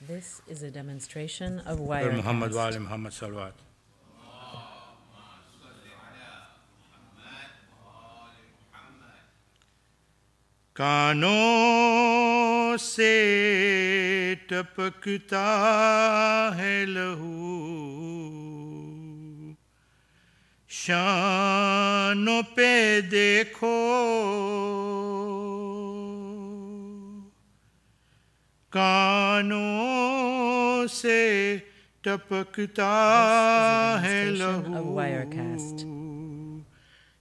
This is a demonstration of Muhammad Wirecast. وآل محمد صلوات. کانوں سے ٹپکتا ہے لہو، شانوں پہ دیکھو کانوں سے ٹپکتا ہے لہو،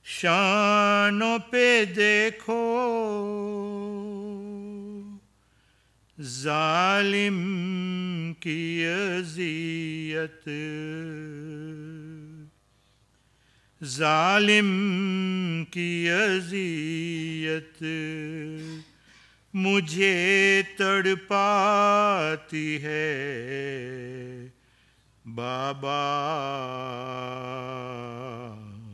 شانوں پہ دیکھو ظالم کی اذیت، ظالم کی اذیت مجھے تڑپاتی ہے بابا.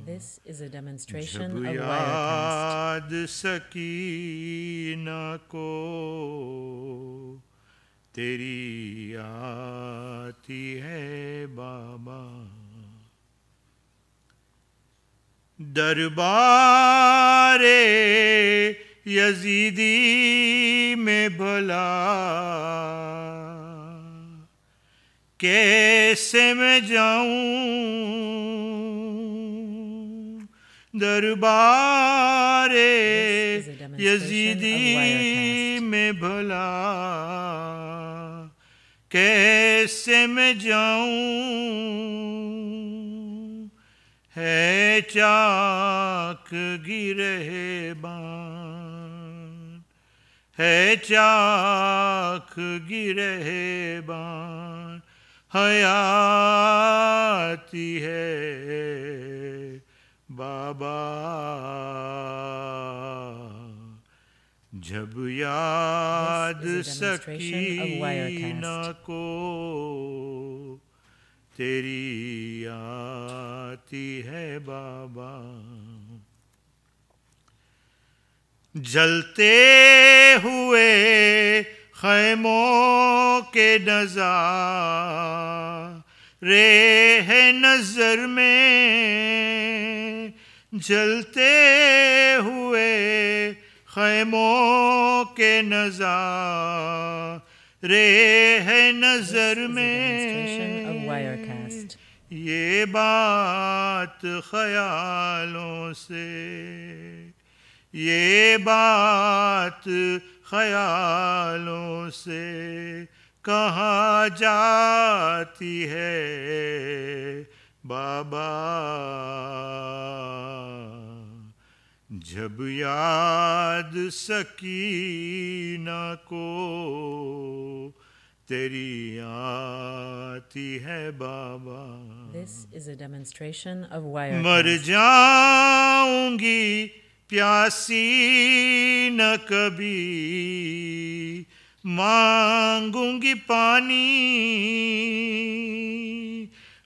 This is a demonstration جب of Wirecast. یاد سکینہ کو تیری آتی ہے بابا، دربار یزیدی میں بھلا کیسے میں جاؤں، دربار یزیدی میں بھلا کیسے میں جاؤں، ہے چاک گرہبان، ہے چاک گرہبان حیاتی ہے بابا. جب یاد سکینہ کو تیری آتی ہے بابا، جلتے ہوئے خیموں کے نظارے ہے نظر میں، جلتے ہوئے خیموں کے نظارے ہے نظر میں، یہ بات خیالوں سے، یہ بات خیالوں سے کہاں جاتی ہے بابا. جب یاد سکینہ کو تیری آتی ہے بابا. This is a demonstration of Wirecast. مر جاؤں گی پیاسی نہ کبھی، مانگوں گی پانی،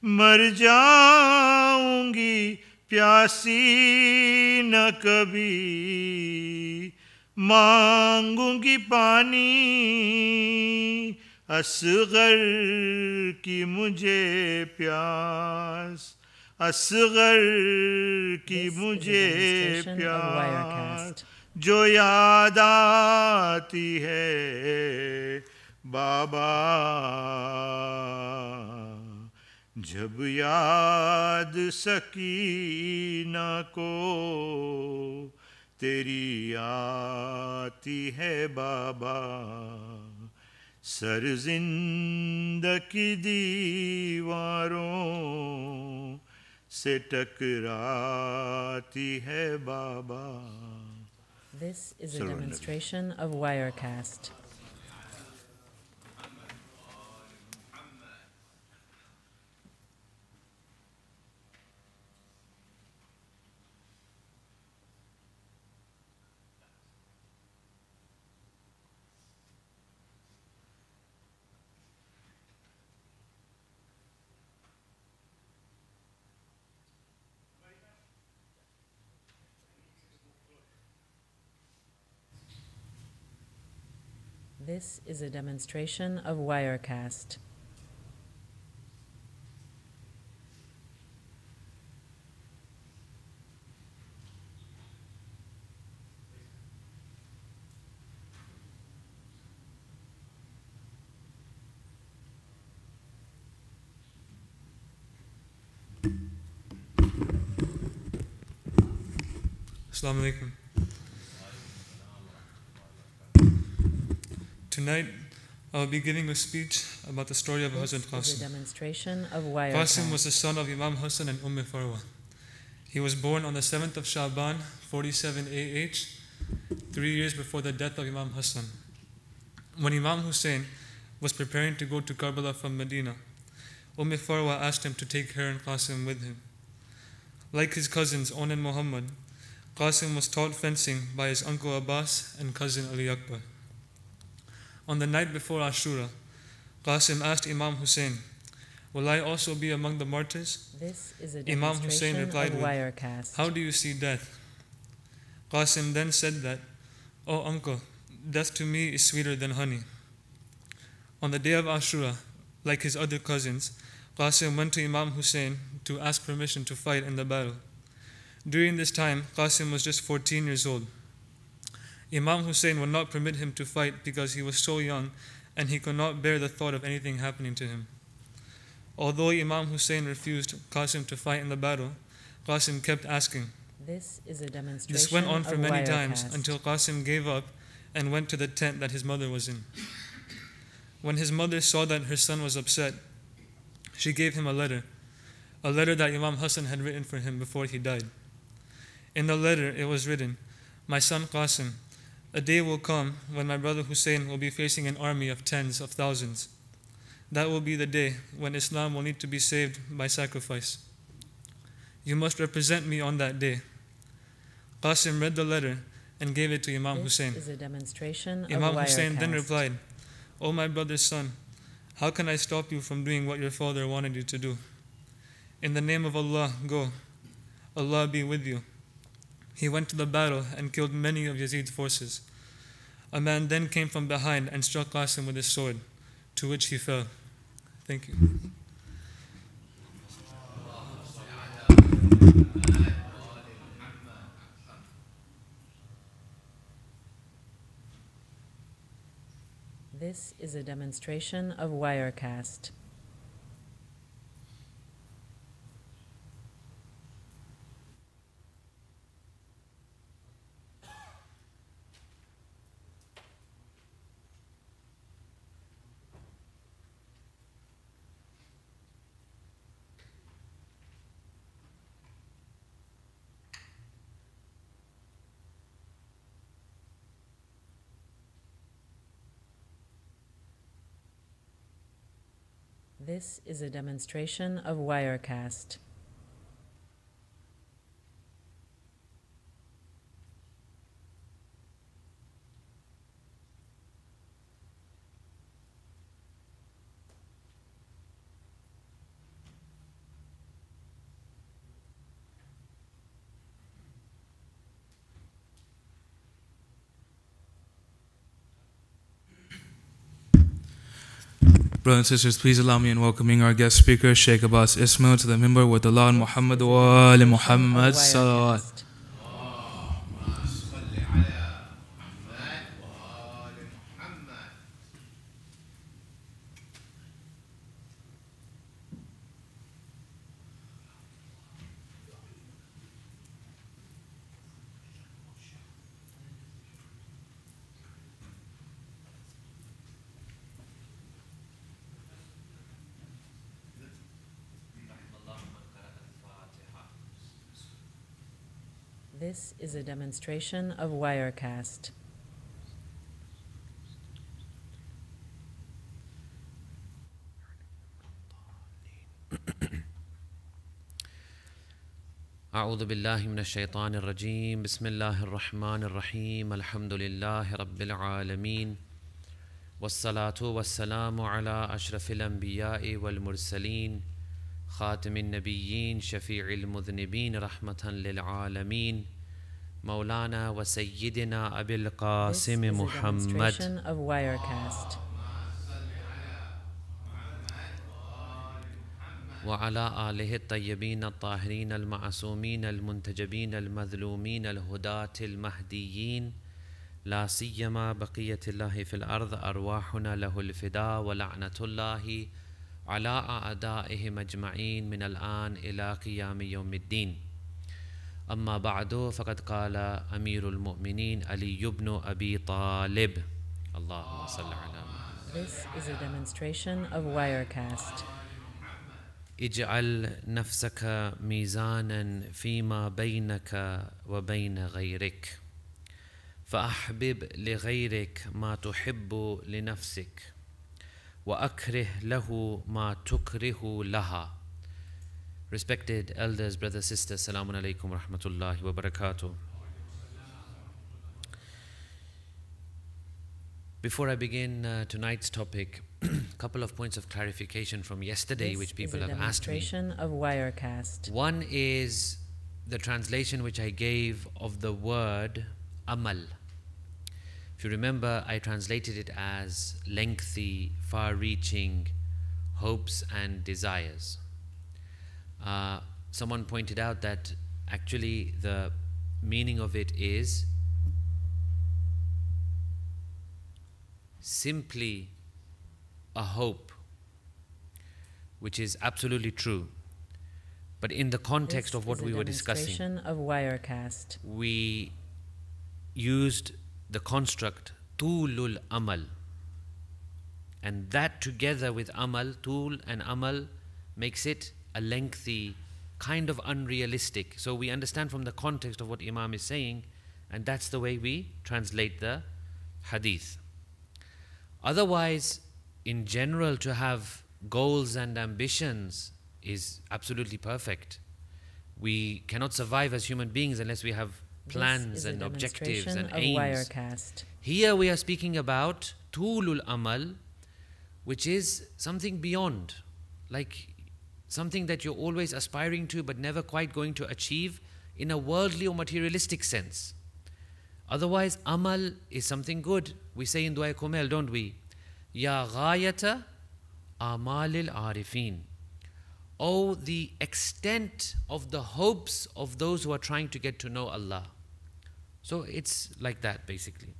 مر جاؤں گی پیاسی نہ کبھی، مانگوں گی پانی، اصغر کی مجھے پیاس، اصغر کی مجھے پیاس جو یاد آتی ہے بابا. جب یاد سکینہ کو تیری آتی ہے بابا، سرزندگی دیواروں سے ٹکراتی ہے بابا. This is a demonstration of Wirecast. This is a demonstration of Wirecast. Assalamu alaikum. Tonight, I will be giving a speech about the story of Hazrat This is a Qasim. demonstration of Wirecast. Qasim was the son of Imam Hassan and Farwa. He was born on the 7th of Shaban, 47 AH, 3 years before the death of Imam Hassan. When Imam Hussein was preparing to go to Karbala from Medina, Farwa asked him to take her and Qasim with him. Like his cousins On and Muhammad, Qasim was taught fencing by his uncle Abbas and cousin Ali Akbar. On the night before Ashura, Qasim asked Imam Hussein, "Will I also be among the martyrs?" This is a Imam demonstration Hussein replied of with, Wirecast. "How do you see death?" Qasim then said that, "Oh uncle, death to me is sweeter than honey." On the day of Ashura, like his other cousins, Qasim went to Imam Hussein to ask permission to fight in the battle. During this time, Qasim was just 14 years old. Imam Hussein would not permit him to fight because he was so young and he could not bear the thought of anything happening to him. Although Imam Hussein refused Qasim to fight in the battle, Qasim kept asking. This is a demonstration This went on for of many Wirecast. times until Qasim gave up and went to the tent that his mother was in. When his mother saw that her son was upset, she gave him a letter that Imam Hassan had written for him before he died. In the letter, it was written, "My son Qasim, a day will come when my brother Hussein will be facing an army of tens of thousands. That will be the day when Islam will need to be saved by sacrifice. You must represent me on that day." Qasim read the letter and gave it to Imam Hussein. This is a demonstration of Imam Wirecast. Hussein then replied, "O my brother's son, how can I stop you from doing what your father wanted you to do? In the name of Allah, go. Allah be with you." He went to the battle and killed many of Yazid's forces. A man then came from behind and struck Qasim with his sword, to which he fell. Thank you. This is a demonstration of Wirecast. This is a demonstration of Wirecast. Brothers and sisters, please allow me in welcoming our guest speaker, Sheikh Abbas Ismail, to the member with Allah and Muhammad wa ali Muhammad salawat. Wirecast. This is a demonstration of Wirecast. أعوذ بالله من الشيطان الرجيم بسم الله الرحمن الرحيم الحمد لله رب العالمين والصلاة والسلام على أشرف الأنبياء والمرسلين خاتم النبيين شفيع المذنبين رحمة للعالمين مولانا وسيدنا أبي This al-Qasim is a Muhammad demonstration of Wirecast. وعلى آله الطيبين الطاهرين المعصومين المنتجبين المظلومين الهداة المهديين لا سيما بقية الله في الأرض أرواحنا له الفداء ولعنة الله على أعدائهم أجمعين من الآن إلى قيام يوم الدين. أما بعد فقد قال أمير المؤمنين علي بن أبي طالب اللهم صل على محمد. This is a demonstration of Wirecast. اجعل نفسك ميزانا فيما بينك وبين غيرك فأحبب لغيرك ما تحب لنفسك وأكره له ما تكره لها. Respected elders, brothers, sisters, Assalamu alaikum wa rahmatullahi wa barakatuh. Before I begin tonight's topic, a couple of points of clarification from yesterday which people have asked me. This is a demonstration of Wirecast. One is the translation which I gave of the word amal. If you remember, I translated it as lengthy, far-reaching hopes and desires. Someone pointed out that actually the meaning of it is simply a hope, which is absolutely true. But in the context of what we were discussing, of Wirecast. we used the construct tulul amal, and that together with amal, tul and amal, makes it a lengthy, kind of unrealistic. So we understand from the context of what Imam is saying, and that's the way we translate the hadith. Otherwise, in general, to have goals and ambitions is absolutely perfect. We cannot survive as human beings unless we have plans and objectives and aims. Wirecast. Here we are speaking about tulul amal, which is something beyond, like something that you're always aspiring to but never quite going to achieve in a worldly or materialistic sense. Otherwise, amal is something good. We say in Dua Kumel, don't we? Ya ghayata amalil arifin. Oh, the extent of the hopes of those who are trying to get to know Allah. So it's like that basically.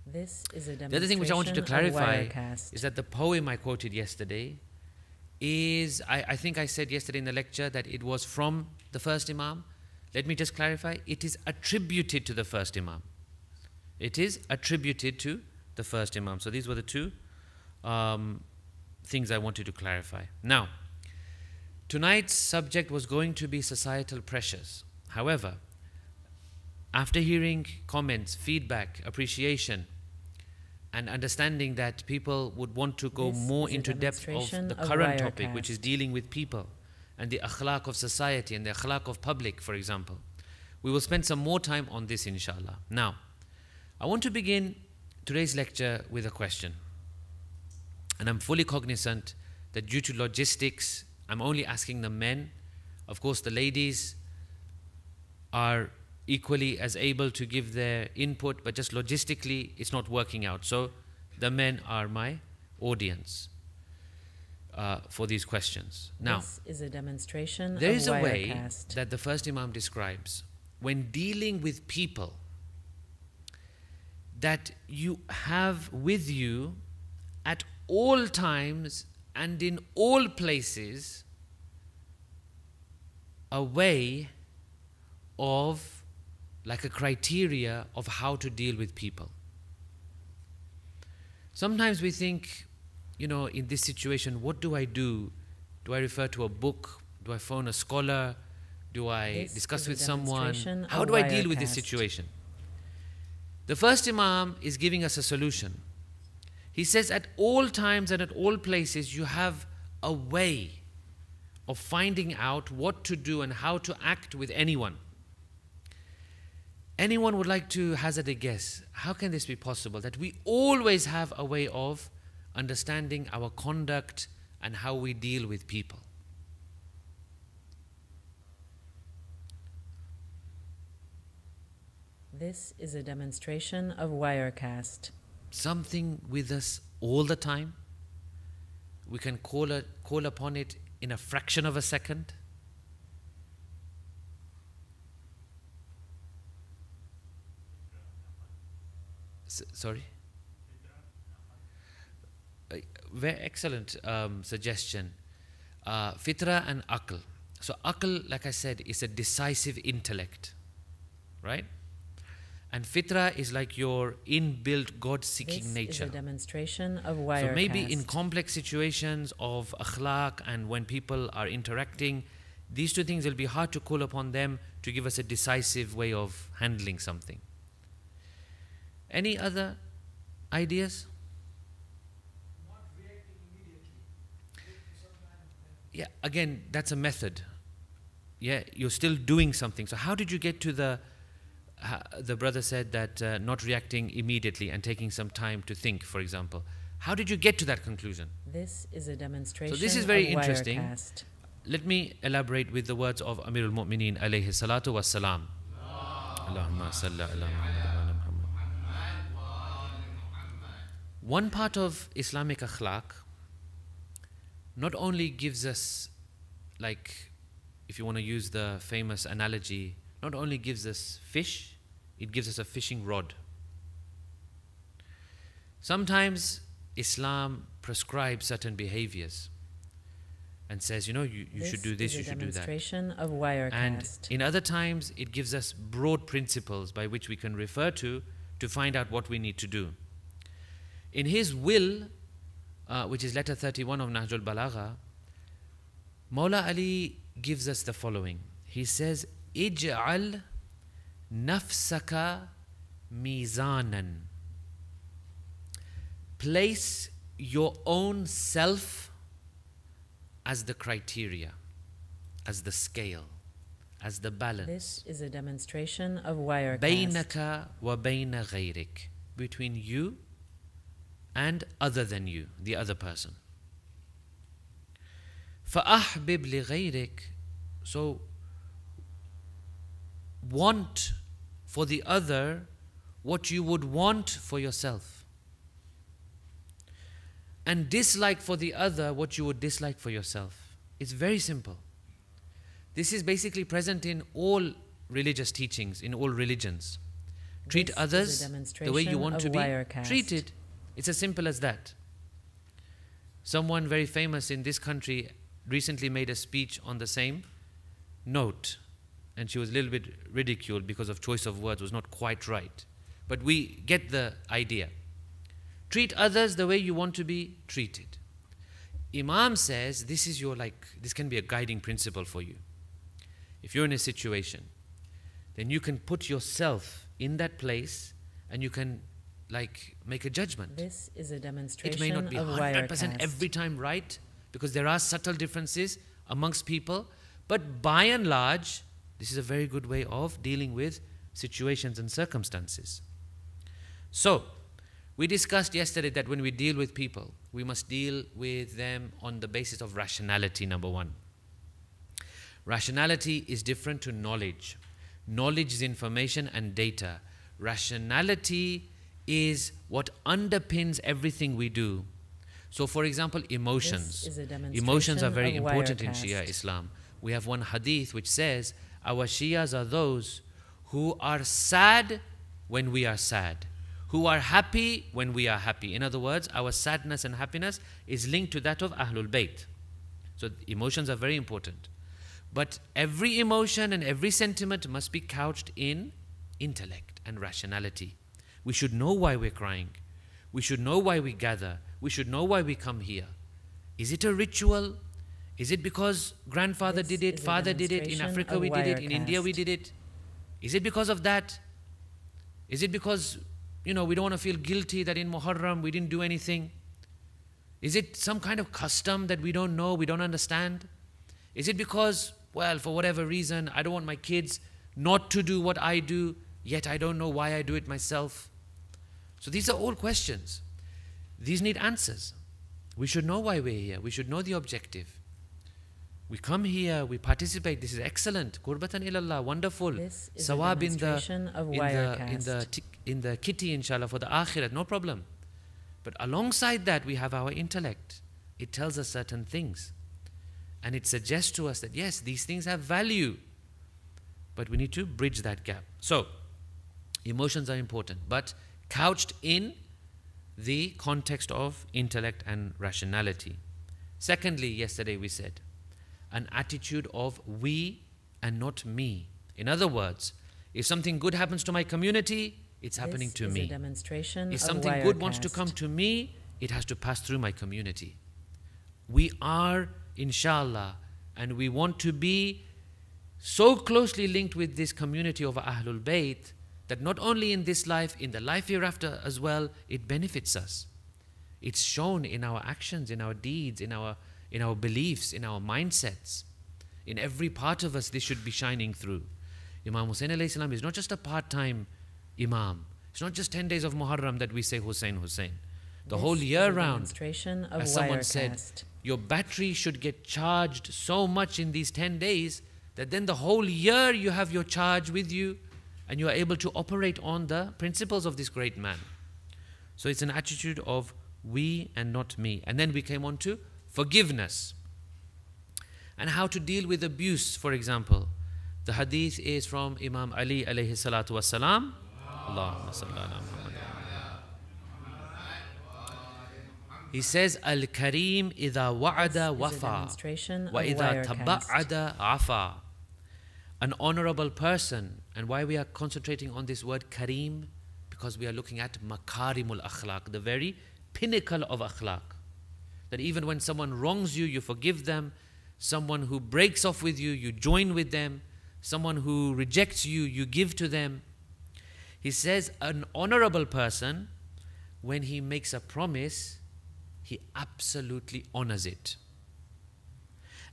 This is a The other thing which I wanted to clarify is that the poem I quoted yesterday is, I think I said yesterday in the lecture that it was from the first Imam. Let me just clarify, it is attributed to the first Imam. It is attributed to the first Imam. So these were the two things I wanted to clarify. Now, tonight's subject was going to be societal pressures. However, after hearing comments, feedback, appreciation, and understanding that people would want to go more into depth of the current topic, which is dealing with people and the akhlaq of society and the akhlaq of public, for example, we will spend some more time on this, inshallah. Now, I want to begin today's lecture with a question. And I'm fully cognizant that due to logistics, I'm only asking the men. Of course, the ladies are equally as able to give their input, but just logistically, it's not working out. So the men are my audience for these questions. Now, this is a demonstration there of is a way Wirecast. that the first Imam describes when dealing with people that you have with you at all times and in all places a way of, like a criteria of how to deal with people. Sometimes we think, you know, in this situation, what do I do? Do I refer to a book? Do I phone a scholar? Do I discuss with someone? How do I deal with this situation? The first Imam is giving us a solution. He says at all times and at all places you have a way of finding out what to do and how to act with anyone. Anyone would like to hazard a guess? How can this be possible? That we always have a way of understanding our conduct and how we deal with people. This is a demonstration of Wirecast. Something with us all the time. We can call upon it in a fraction of a second. Sorry? Very excellent suggestion. Fitra and Aql. So Aql, like I said, is a decisive intellect, right? And Fitra is like your inbuilt God-seeking nature. This is a demonstration of Wirecast. So maybe in complex situations of akhlaq and when people are interacting, these two things, it'll be hard to call upon them to give us a decisive way of handling something. Any other ideas? Not reacting immediately. Yeah, again, that's a method. Yeah, you're still doing something. So how did you get to the brother said that not reacting immediately and taking some time to think, for example. How did you get to that conclusion? This is a demonstration So this is very of interesting. Wirecast. Let me elaborate with the words of Amir al-Mu'mineen alayhi salatu wassalam. Allahumma salli ala Muhammad wa ala Muhammad. One part of Islamic akhlaq not only gives us, like, if you want to use the famous analogy, not only gives us fish, it gives us a fishing rod. Sometimes Islam prescribes certain behaviors and says, you know, you should do this, you should do that. This is a demonstration of Wirecast. And in other times, it gives us broad principles by which we can refer to find out what we need to do. In his will, which is letter 31 of Nahjul Balagha, Mawla Ali gives us the following. He says, Ij'al nafsaka mizanan. Place your own self as the criteria, as the scale, as the balance. This is a demonstration of Wirecast. Baynaka wa bayna ghayrik. Between you and other than you, the other person. فَأَحْبِبْ لِغَيْرِكَ. So, want for the other what you would want for yourself. And dislike for the other what you would dislike for yourself. It's very simple. This is basically present in all religious teachings, in all religions. Treat This others is a the way you demonstration want of to be Wirecast. treated. It's as simple as that. Someone very famous in this country recently made a speech on the same note. And she was a little bit ridiculed because of choice of words, was not quite right. But we get the idea. Treat others the way you want to be treated. Imam says this is your, this can be a guiding principle for you. If you're in a situation, then you can put yourself in that place and you can make a judgment. This is a demonstration It may not be of 100% Wirecast. every time right, because there are subtle differences amongst people, but by and large, this is a very good way of dealing with situations and circumstances. So, we discussed yesterday that when we deal with people, we must deal with them on the basis of rationality, number one. Rationality is different to knowledge. Knowledge is information and data. Rationality is what underpins everything we do. So, for example, emotions. This is a demonstration Emotions are very of important in Wirecast. Shia Islam. We have one hadith which says, our Shias are those who are sad when we are sad, who are happy when we are happy. In other words, our sadness and happiness is linked to that of Ahlul Bayt. So emotions are very important. But every emotion and every sentiment must be couched in intellect and rationality. We should know why we're crying. We should know why we gather. We should know why we come here. Is it a ritual? Is it because grandfather This did it, is a father did it, in demonstration Africa of we did it, in India we Wirecast. did it? Is it because of that? Is it because, we don't want to feel guilty that in Muharram we didn't do anything? Is it some kind of custom that we don't know, we don't understand? Is it because, well, for whatever reason, I don't want my kids not to do what I do, yet I don't know why I do it myself? So these are all questions. These need answers. We should know why we're here. We should know the objective. We come here, we participate. This is excellent. Qurbatan ilallah, wonderful. This is Sawab a demonstration of Wirecast. in the kitty, inshallah, for the akhirat, no problem. But alongside that, we have our intellect. It tells us certain things. And it suggests to us that, yes, these things have value. But we need to bridge that gap. So, emotions are important, but couched in the context of intellect and rationality. Secondly, yesterday we said, an attitude of we and not me. In other words, if something good happens to my community, it's happening to me. A demonstration if of something Wirecast. good wants to come to me, it has to pass through my community. We are, inshallah, and we want to be so closely linked with this community of Ahlul Bayt that not only in this life, in the life hereafter as well, it benefits us. It's shown in our actions, in our deeds, in our beliefs, in our mindsets. In every part of us, this should be shining through. Imam Hussain alayhi salam is not just a part-time Imam. It's not just 10 days of Muharram that we say Hussain, Hussain. The whole year round, as someone said, your battery should get charged so much in these 10 days that then the whole year you have your charge with you and you are able to operate on the principles of this great man. So it's an attitude of we and not me. And then we came on to forgiveness and how to deal with abuse, for example. The hadith is from Imam Ali alayhi salatu wassalam. Allahumma salli ala Muhammad. He says, Al-Kareem idha wa'ada wafa wa idha taba'ada afa. An honorable person. And why we are concentrating on this word Kareem? Because we are looking at makarimul akhlaq, the very pinnacle of akhlaq. That even when someone wrongs you, you forgive them. Someone who breaks off with you, you join with them. Someone who rejects you, you give to them. He says an honorable person, when he makes a promise, he absolutely honors it.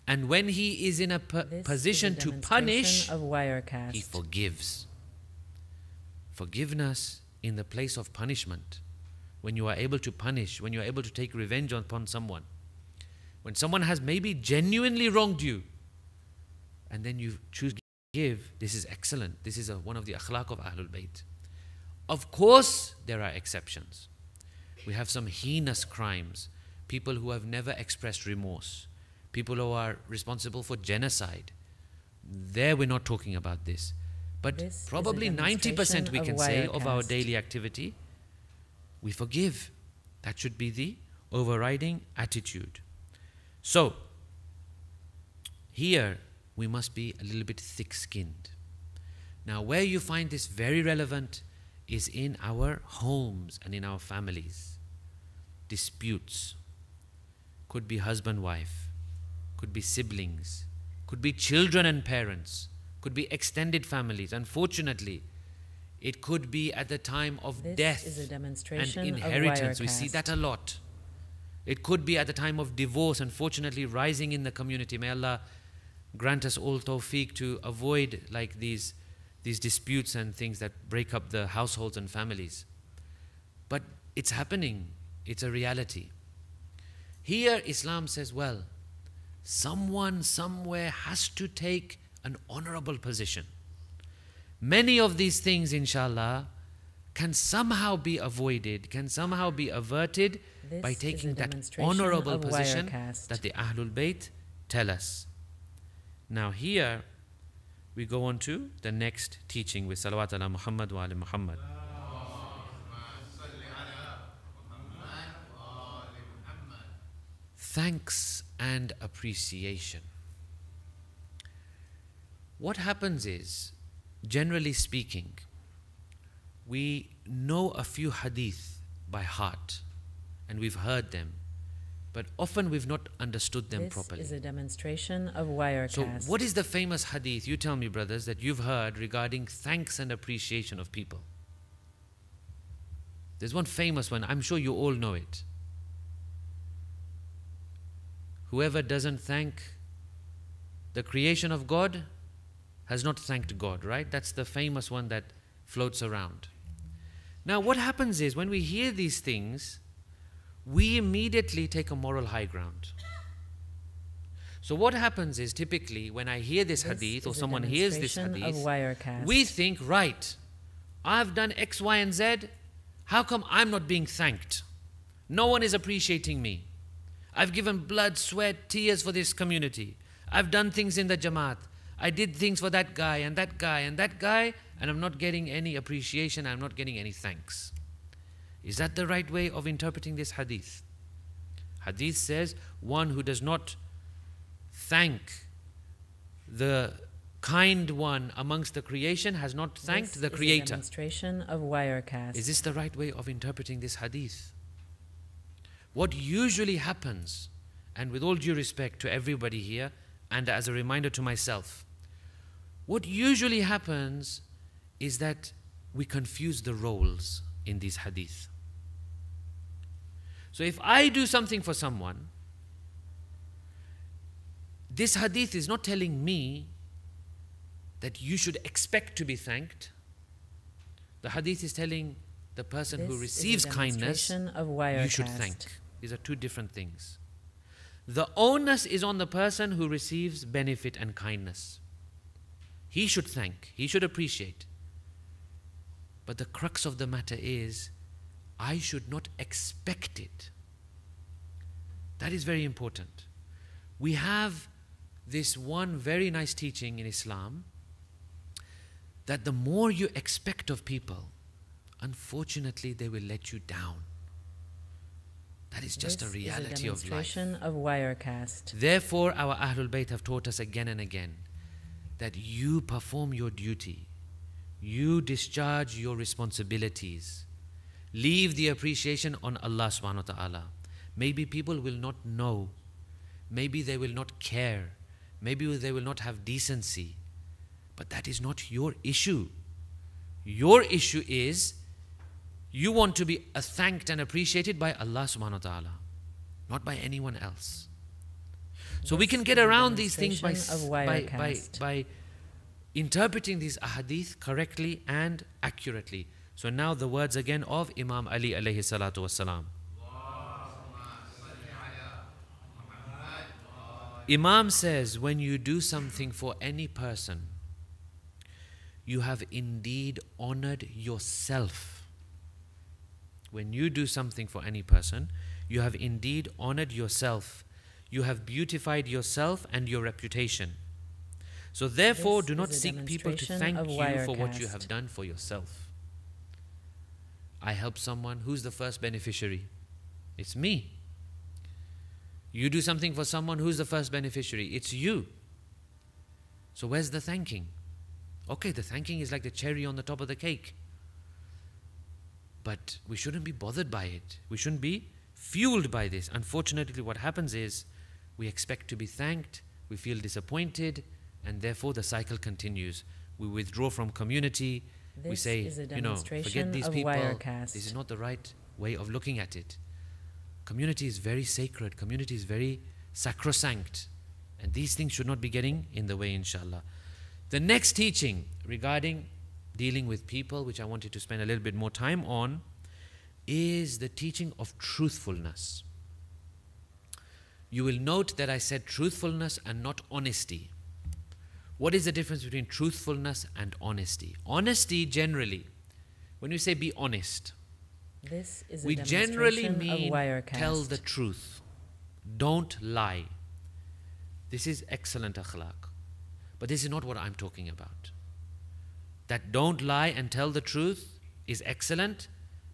And when he is in a position to punish, he forgives. Forgiveness in the place of punishment. When you are able to punish, when you are able to take revenge upon someone. When someone has maybe genuinely wronged you, and then you choose to give, this is excellent. This is one of the akhlaq of Ahlul Bayt. Of course, there are exceptions. We have some heinous crimes. People who have never expressed remorse. People who are responsible for genocide. There we're not talking about this. But probably 90% we can say of our daily activity, we forgive. That should be the overriding attitude. So, here we must be a little bit thick-skinned. Now, where you find this very relevant is in our homes and in our families. Disputes. Could be husband-wife. Could be siblings. Could be children and parents. Could be extended families. Unfortunately, it could be at the time of death and inheritance. We see that a lot. It could be at the time of divorce, unfortunately rising in the community. May Allah grant us all tawfiq to avoid like these disputes and things that break up the households and families. But it's happening. It's a reality. Here Islam says, well, someone somewhere has to take an honorable position. Many of these things, inshallah, can somehow be avoided, can somehow be averted by taking that honorable position that the Ahlul Bayt tell us. Now here, we go on to the next teaching with Salawat ala Muhammad wa ala Muhammad. Thanks and appreciation. What happens is, generally speaking, we know a few hadith by heart and we've heard them, but often we've not understood them properly. This is a demonstration of Wirecast. So what is the famous hadith, you tell me brothers, that you've heard regarding thanks and appreciation of people? There's one famous one, I'm sure you all know it. Whoever doesn't thank the creation of God has not thanked God, right? That's the famous one that floats around. Now what happens is, when we hear these things, we immediately take a moral high ground. So what happens is, typically when I hear this hadith or someone hears this hadith, we think, right, I've done X, Y, and Z. How come I'm not being thanked? No one is appreciating me. I've given blood, sweat, tears for this community. I've done things in the Jamaat. I did things for that guy and that guy and that guy, and I'm not getting any appreciation, I'm not getting any thanks. Is that the right way of interpreting this hadith? Hadith says, one who does not thank the kind one amongst the creation has not thanked the Creator. This is a demonstration of Wirecast. Is this the right way of interpreting this hadith? What usually happens, and with all due respect to everybody here, and as a reminder to myself, what usually happens is that we confuse the roles in these hadith. So if I do something for someone, this hadith is not telling me that you should expect to be thanked. The hadith is telling the person who receives kindness, you should thank. These are two different things. The onus is on the person who receives benefit and kindness. He should thank, he should appreciate. But the crux of the matter is, I should not expect it. That is very important. We have this one very nice teaching in Islam, that the more you expect of people, unfortunately they will let you down. That is just a reality of life. Of Wirecast. Therefore, our Ahlul Bayt have taught us again and again that you perform your duty, you discharge your responsibilities, leave the appreciation on Allah subhanahu wa ta'ala. Maybe people will not know, maybe they will not care, maybe they will not have decency, but that is not your issue. Your issue is, you want to be thanked and appreciated by Allah subhanahu wa ta'ala, not by anyone else. So we can get around these things by interpreting these ahadith correctly and accurately. So now the words again of Imam Ali alayhi salatu wassalam. Imam says, when you do something for any person, you have indeed honored yourself. When you do something for any person, you have indeed honored yourself. You have beautified yourself and your reputation. So therefore, do not seek people to thank you for what you have done for yourself. I help someone, who's the first beneficiary? It's me. You do something for someone, who's the first beneficiary? It's you. So where's the thanking? Okay, the thanking is like the cherry on the top of the cake. But we shouldn't be bothered by it. We shouldn't be fueled by this. Unfortunately, what happens is, we expect to be thanked, we feel disappointed, and therefore the cycle continues. We withdraw from community, we say, forget these people, this is not the right way of looking at it. Community is very sacred, community is very sacrosanct, and these things should not be getting in the way, inshallah. The next teaching regarding dealing with people, which I wanted to spend a little bit more time on, is the teaching of truthfulness. You will note that I said truthfulness and not honesty. What is the difference between truthfulness and honesty? Honesty generally, when you say be honest, we generally mean tell the truth. Don't lie. This is excellent akhlaq. But this is not what I'm talking about. That don't lie and tell the truth is excellent,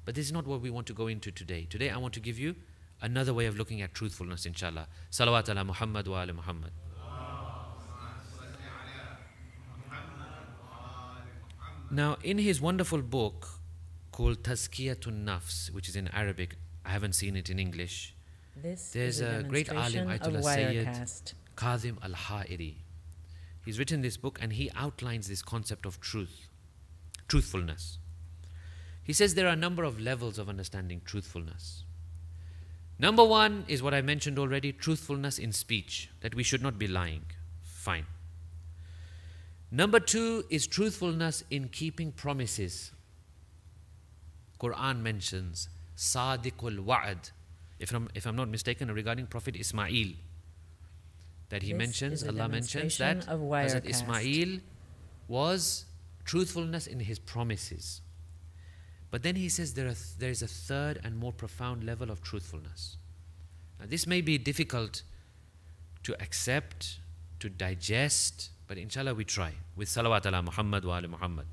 but this is not what we want to go into today. Today I want to give you another way of looking at truthfulness, inshallah. Salawat ala Muhammad wa ala Muhammad. Now, in his wonderful book called Tazkiyatun Nafs, which is in Arabic, I haven't seen it in English, there's a great alim, Ayatollah Sayyid Kazim al-Ha'iri. He's written this book and he outlines this concept of truthfulness. He says there are a number of levels of understanding truthfulness. Number one is what I mentioned already, truthfulness in speech, that we should not be lying. Fine. Number two is truthfulness in keeping promises. Quran mentions Sadiqul Wa'ad, if I'm not mistaken, regarding Prophet Ismail, that he This mentions, is a Allah mentions demonstration that of Hazrat Wirecast. Ismail was truthfulness in his promises. But then he says there is a third and more profound level of truthfulness. Now this may be difficult to accept, to digest, but inshallah we try. With salawat ala Muhammad wa ala Muhammad.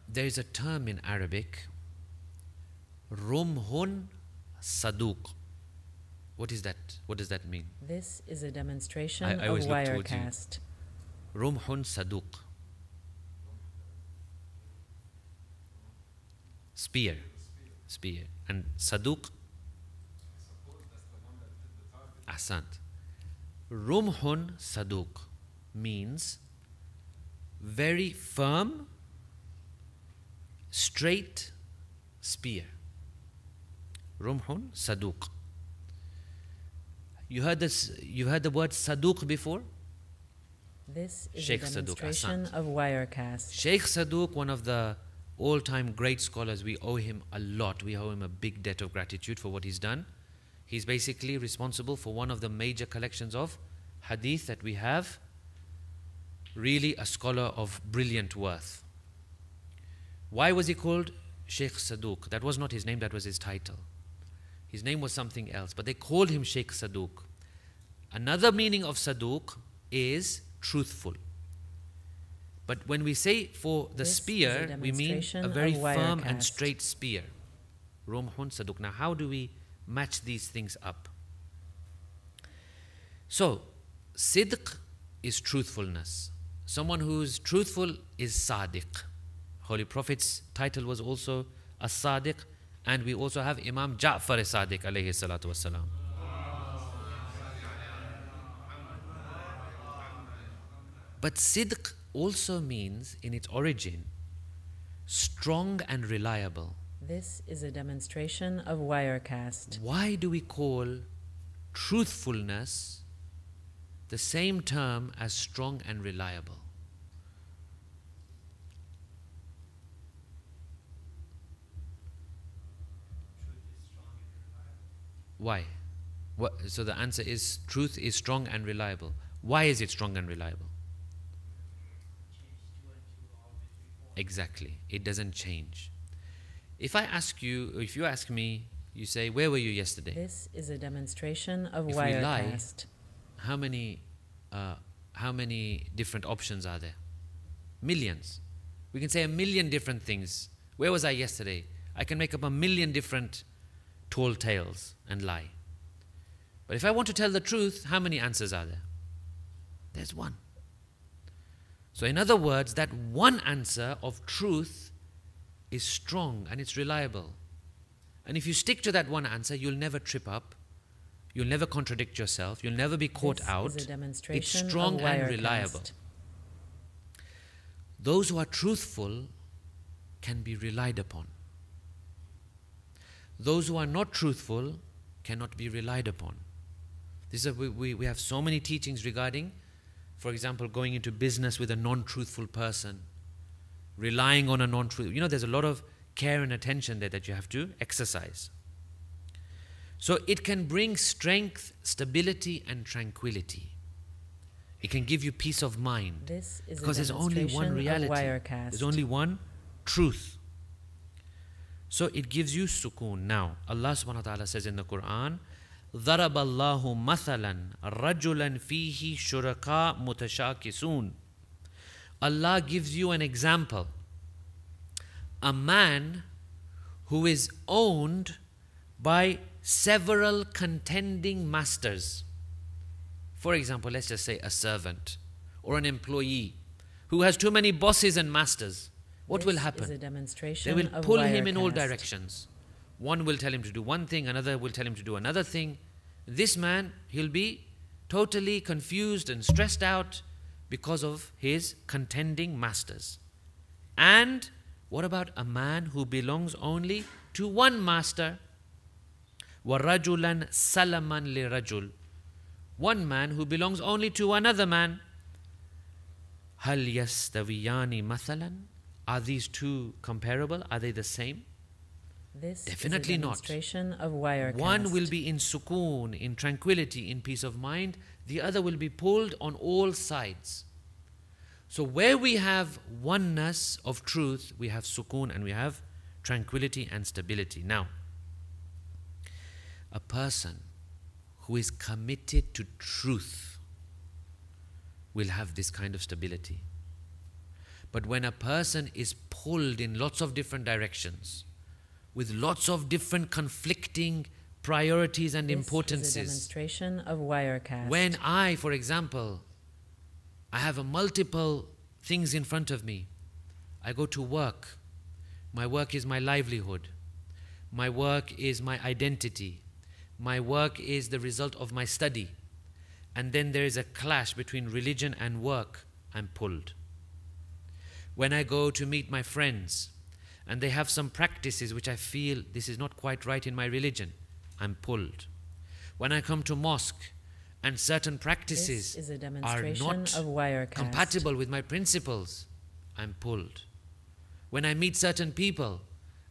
There is a term in Arabic, rumhun saduq. What is that? What does that mean? This is a demonstration I of always look towards you. Wirecast. Rumhun saduq. Spear. Spear. And saduq? Ahsant. Rumhun saduq means very firm, straight spear. Rumhun saduq. You heard this? You heard the word saduq before? This is Sheikh a Saduq, demonstration ahsant. of Wirecast. Sheikh Saduq, one of the all-time great scholars, we owe him a lot. We owe him a big debt of gratitude for what he's done. He's basically responsible for one of the major collections of hadith that we have. Really a scholar of brilliant worth. Why was he called Sheikh Saduq? That was not his name, that was his title. His name was something else, but they called him Sheikh Saduq. Another meaning of Saduq is truthful. But when we say for the This is spear, a we mean demonstration a very of firm and Wirecast. straight spear. Rumhun Saduq. Now, how do we match these things up? So, Sidq is truthfulness. Someone who's truthful is Sadiq. Holy Prophet's title was also a Sadiq, and we also have Imam Ja'far Sadiq alayhi salatu wassalam. But Sidq also means, in its origin, strong and reliable. This is a demonstration of Wirecast. Why do we call truthfulness the same term as strong and reliable? Why? So the answer is truth is strong and reliable. Why is it strong and reliable? Exactly. It doesn't change. If I ask you, or if you ask me, you say, where were you yesterday? This is a demonstration of If we lie, Wirecast. how many different options are there? Millions. We can say a million different things. Where was I yesterday? I can make up a million different tall tales and lie. But if I want to tell the truth, how many answers are there? There's one. So in other words, that one answer of truth is strong and it's reliable. And if you stick to that one answer, you'll never trip up. You'll never contradict yourself. You'll never be caught This out. is a It's demonstration strong of and Wirecast. reliable. Those who are truthful can be relied upon. Those who are not truthful cannot be relied upon. We have so many teachings regarding, for example, going into business with a non-truthful person, relying on a non-truthful. There's a lot of care and attention there that you have to exercise. So it can bring strength, stability, and tranquility. It can give you peace of mind. This is Because a there's only one demonstration reality. of Wirecast. There's only one truth. So it gives you sukoon. Now, Allah subhanahu wa ta'ala says in the Quran, ضَرَبَ اللَّهُ مَثَلًا رَجُلًا فِيهِ شُرَكَاء مُتَشَاكِسُونَ. Allah gives you an example. A man who is owned by several contending masters. For example, let's just say a servant or an employee who has too many bosses and masters. What will This happen? is a demonstration They will of pull him in all Wirecast. directions. One will tell him to do one thing, another will tell him to do another thing. This man, he'll be totally confused and stressed out because of his contending masters. And what about a man who belongs only to one master? وَرَجُلًا سَلَمًا لِرَجُلٍ. One man who belongs only to another man. هَلْ يَسْتَوِيَانِ مَثَلًا. Are these two comparable? Are they the same? This Definitely is a not. demonstration of Wirecast. One will be in sukoon, in tranquility, in peace of mind. The other will be pulled on all sides. So where we have oneness of truth, we have sukoon and we have tranquility and stability. Now, a person who is committed to truth will have this kind of stability. But when a person is pulled in lots of different directions, with lots of different conflicting priorities and importances. This is a demonstration of Wirecast. When I, for example, I have multiple things in front of me. I go to work. My work is my livelihood. My work is my identity. My work is the result of my study. And then there is a clash between religion and work. I'm pulled. When I go to meet my friends, and they have some practices which I feel this is not quite right in my religion, I'm pulled. When I come to mosque and certain practices are not compatible with my principles, I'm pulled. When I meet certain people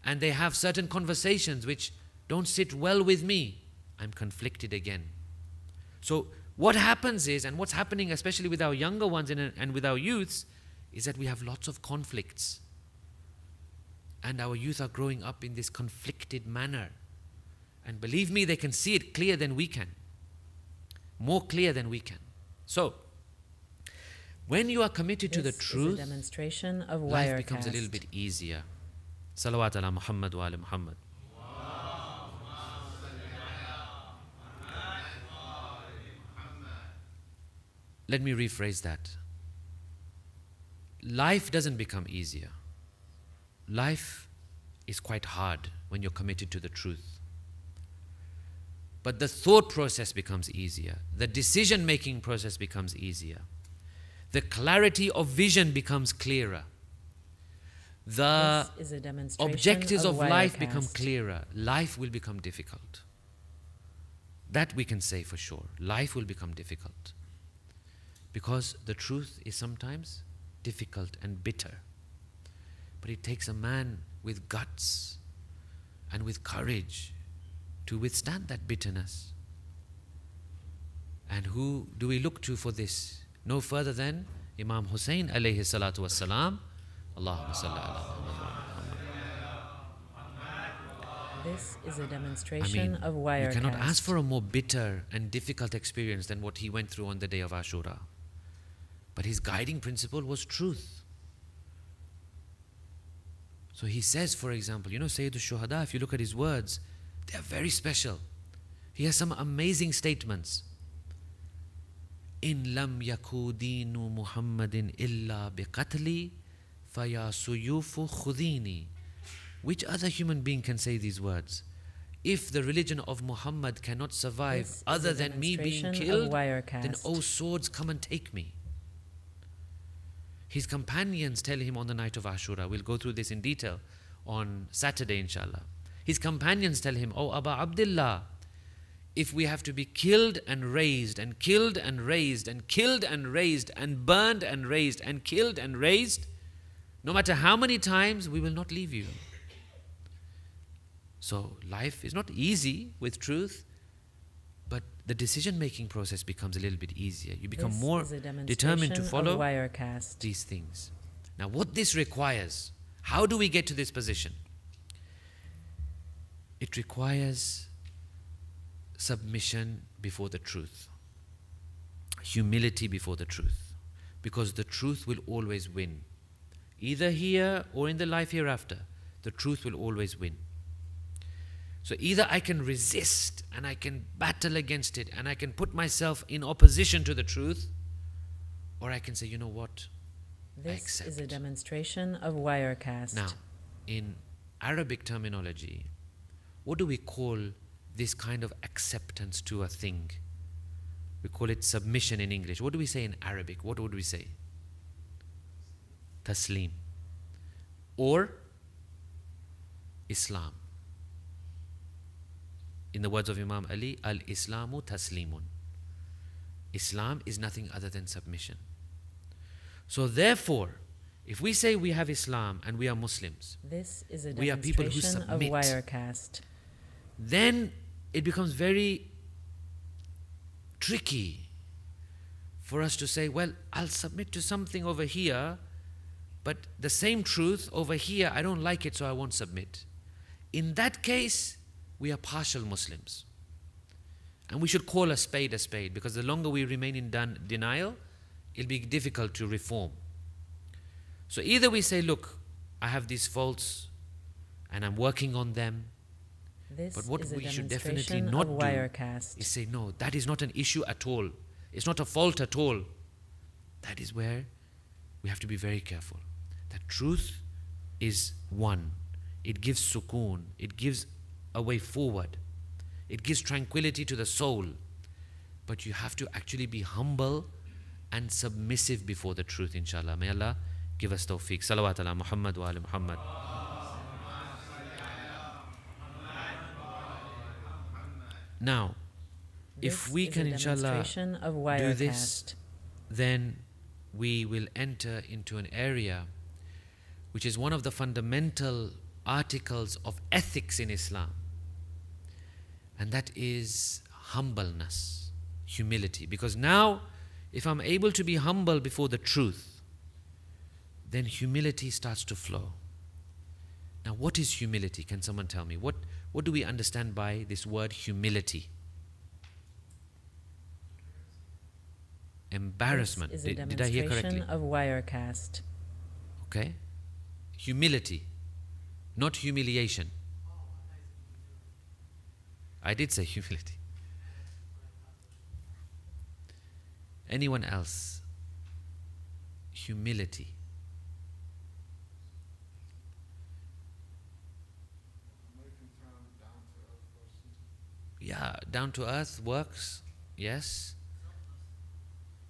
and they have certain conversations which don't sit well with me, I'm conflicted again. So what happens is, and what's happening especially with our younger ones and with our youths, is that we have lots of conflicts. And our youth are growing up in this conflicted manner. And believe me, they can see it clearer than we can. More clear than we can. So, when you are committed to the truth, demonstration of life becomes a little bit easier. Salawat ala Muhammad wa ala Muhammad. Let me rephrase that. Life doesn't become easier. Life is quite hard when you're committed to the truth. But the thought process becomes easier. The decision-making process becomes easier. The clarity of vision becomes clearer. The objectives of life become clearer. Life will become difficult. That we can say for sure. Life will become difficult. Because the truth is sometimes difficult and bitter. But it takes a man with guts and with courage to withstand that bitterness. And who do we look to for this? No further than Imam Hussein alayhi salatu wassalam. Allahumma salli ala Muhammad. This is a demonstration of Wirecast. You cannot ask for a more bitter and difficult experience than what he went through on the day of Ashura. But his guiding principle was truth. So he says, for example, Sayyid al-Shuhada, if you look at his words, they are very special. He has some amazing statements. In lam yaku deenu Muhammadin illa biqatli faya suyufu khudini. Which other human being can say these words? If the religion of Muhammad cannot survive other than me being killed, then oh swords, come and take me. His companions tell him on the night of Ashura, we'll go through this in detail on Saturday inshallah. His companions tell him, oh Aba Abdullah, if we have to be killed and raised and killed and raised and killed and raised and burned and raised and killed and raised, no matter how many times, we will not leave you. So life is not easy with truth, but the decision-making process becomes a little bit easier. You become more determined to follow these things. Now what this requires, how do we get to this position? It requires submission before the truth, humility before the truth, because the truth will always win. Either here or in the life hereafter, the truth will always win. So either I can resist and I can battle against it and I can put myself in opposition to the truth, or I can say, you know what, I accept. This is a demonstration of Wirecast. Now, in Arabic terminology, what do we call this kind of acceptance to a thing? We call it submission in English. What do we say in Arabic? What would we say? Taslim. Or Islam. In the words of Imam Ali, Al-Islamu taslimun. Islam is nothing other than submission. So therefore, If we say we have Islam and we are Muslims, This is a we are people who demonstration of submit. Wirecast. Then it becomes very tricky for us to say, well, I'll submit to something over here, but the same truth over here, I don't like it, so I won't submit. In that case, we are partial Muslims. And we should call a spade, because the longer we remain in denial, it'll be difficult to reform. So either we say, look, I have these faults and I'm working on them. This But what is a we should definitely demonstration not of do Wirecast. is say, no, that is not an issue at all. It's not a fault at all. That is where we have to be very careful. That truth is one. It gives sukoon. It gives a way forward. It gives tranquility to the soul. But you have to actually be humble and submissive before the truth, inshallah. May Allah give us tawfiq. Salawat ala Muhammad wa ala Muhammad. Now, if we can, inshallah, do this, then we will enter into an area which is one of the fundamental articles of ethics in Islam, and that is humbleness, humility. Because now, if I'm able to be humble before the truth, then humility starts to flow. Now, what is humility? Can someone tell me? What do we understand by this word humility? Embarrassment. This is a Did I hear correctly? demonstration of Wirecast. Okay. Humility, not humiliation. I did say humility. Anyone else? Humility. Yeah, down to earth works, yes.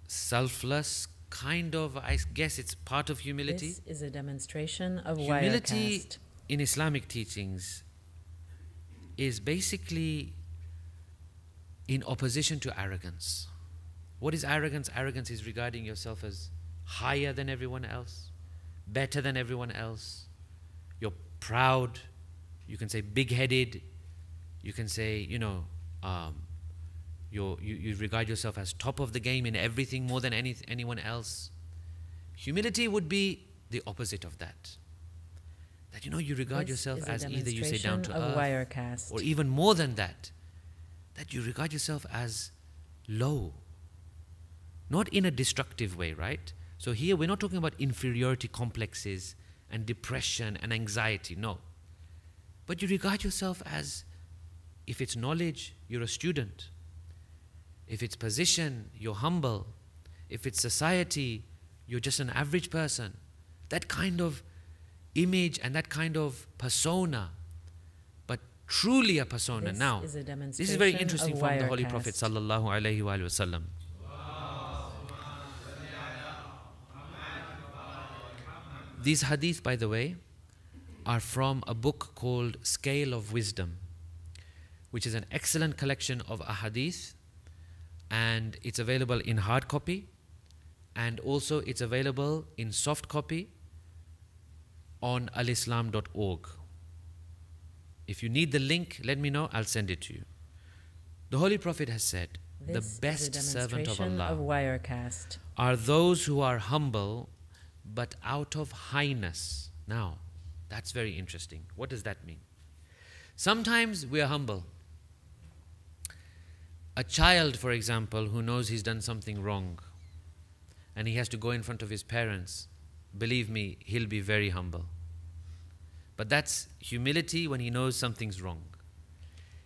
Selfless, kind of, I guess it's part of humility. This is a demonstration of Humility Wirecast. in Islamic teachings is basically in opposition to arrogance. What is arrogance? Arrogance is regarding yourself as higher than everyone else, better than everyone else. You're proud. You can say big-headed. You can say, you regard yourself as top of the game in everything more than anyone else. Humility would be the opposite of that. That you regard This yourself is a as either you say down to demonstration of earth, Wirecast. or even more than that, that you regard yourself as low. Not in a destructive way, right? So here we're not talking about inferiority complexes and depression and anxiety, no. But you regard yourself as, if it's knowledge, you're a student. If it's position, you're humble. If it's society, you're just an average person. That kind of image and that kind of persona, but truly a persona. This Now, is a this is very demonstration interesting of from the Holy Wirecast. Prophet sallallahu alaihi wasallam. These hadith, by the way, are from a book called Scale of Wisdom, which is an excellent collection of ahadith, and it's available in hard copy, and also it's available in soft copy on alislam.org. If you need the link, let me know, I'll send it to you. The Holy Prophet has said, This the best is a servant of demonstration Allah of Wirecast. are those who are humble but out of highness. Now, that's very interesting. What does that mean? Sometimes we are humble. A child, for example, who knows he's done something wrong and he has to go in front of his parents, believe me, he'll be very humble. But that's humility when he knows something's wrong.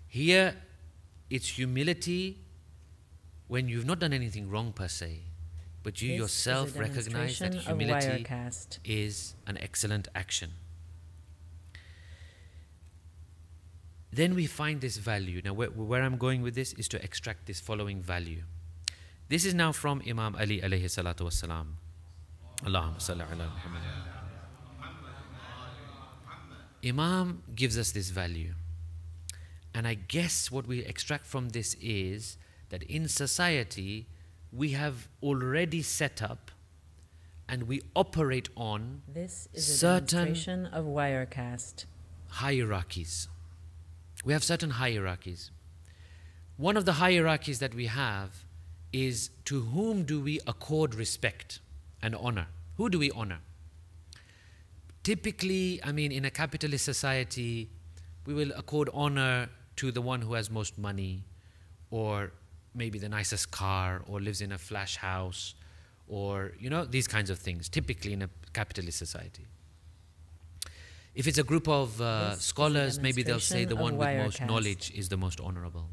Here, it's humility when you've not done anything wrong per se, but you This yourself is a recognize that demonstration of humility Wirecast. is an excellent action. Then we find this value. Now, where I'm going with this is to extract this following value. This is now from Imam Ali alayhi salatu wassalam. Allahumma salli ala Muhammad. Imam gives us this value. And I guess what we extract from this is that in society, we have already set up and we operate on This is a certain demonstration of Wirecast. hierarchies. We have certain hierarchies. One of the hierarchies that we have is to whom do we accord respect and honor? Who do we honor? Typically, in a capitalist society, we will accord honor to the one who has most money, or maybe the nicest car, or lives in a flash house, or these kinds of things, typically in a capitalist society. If it's a group of scholars, maybe they'll say the one with most knowledge is the most honorable.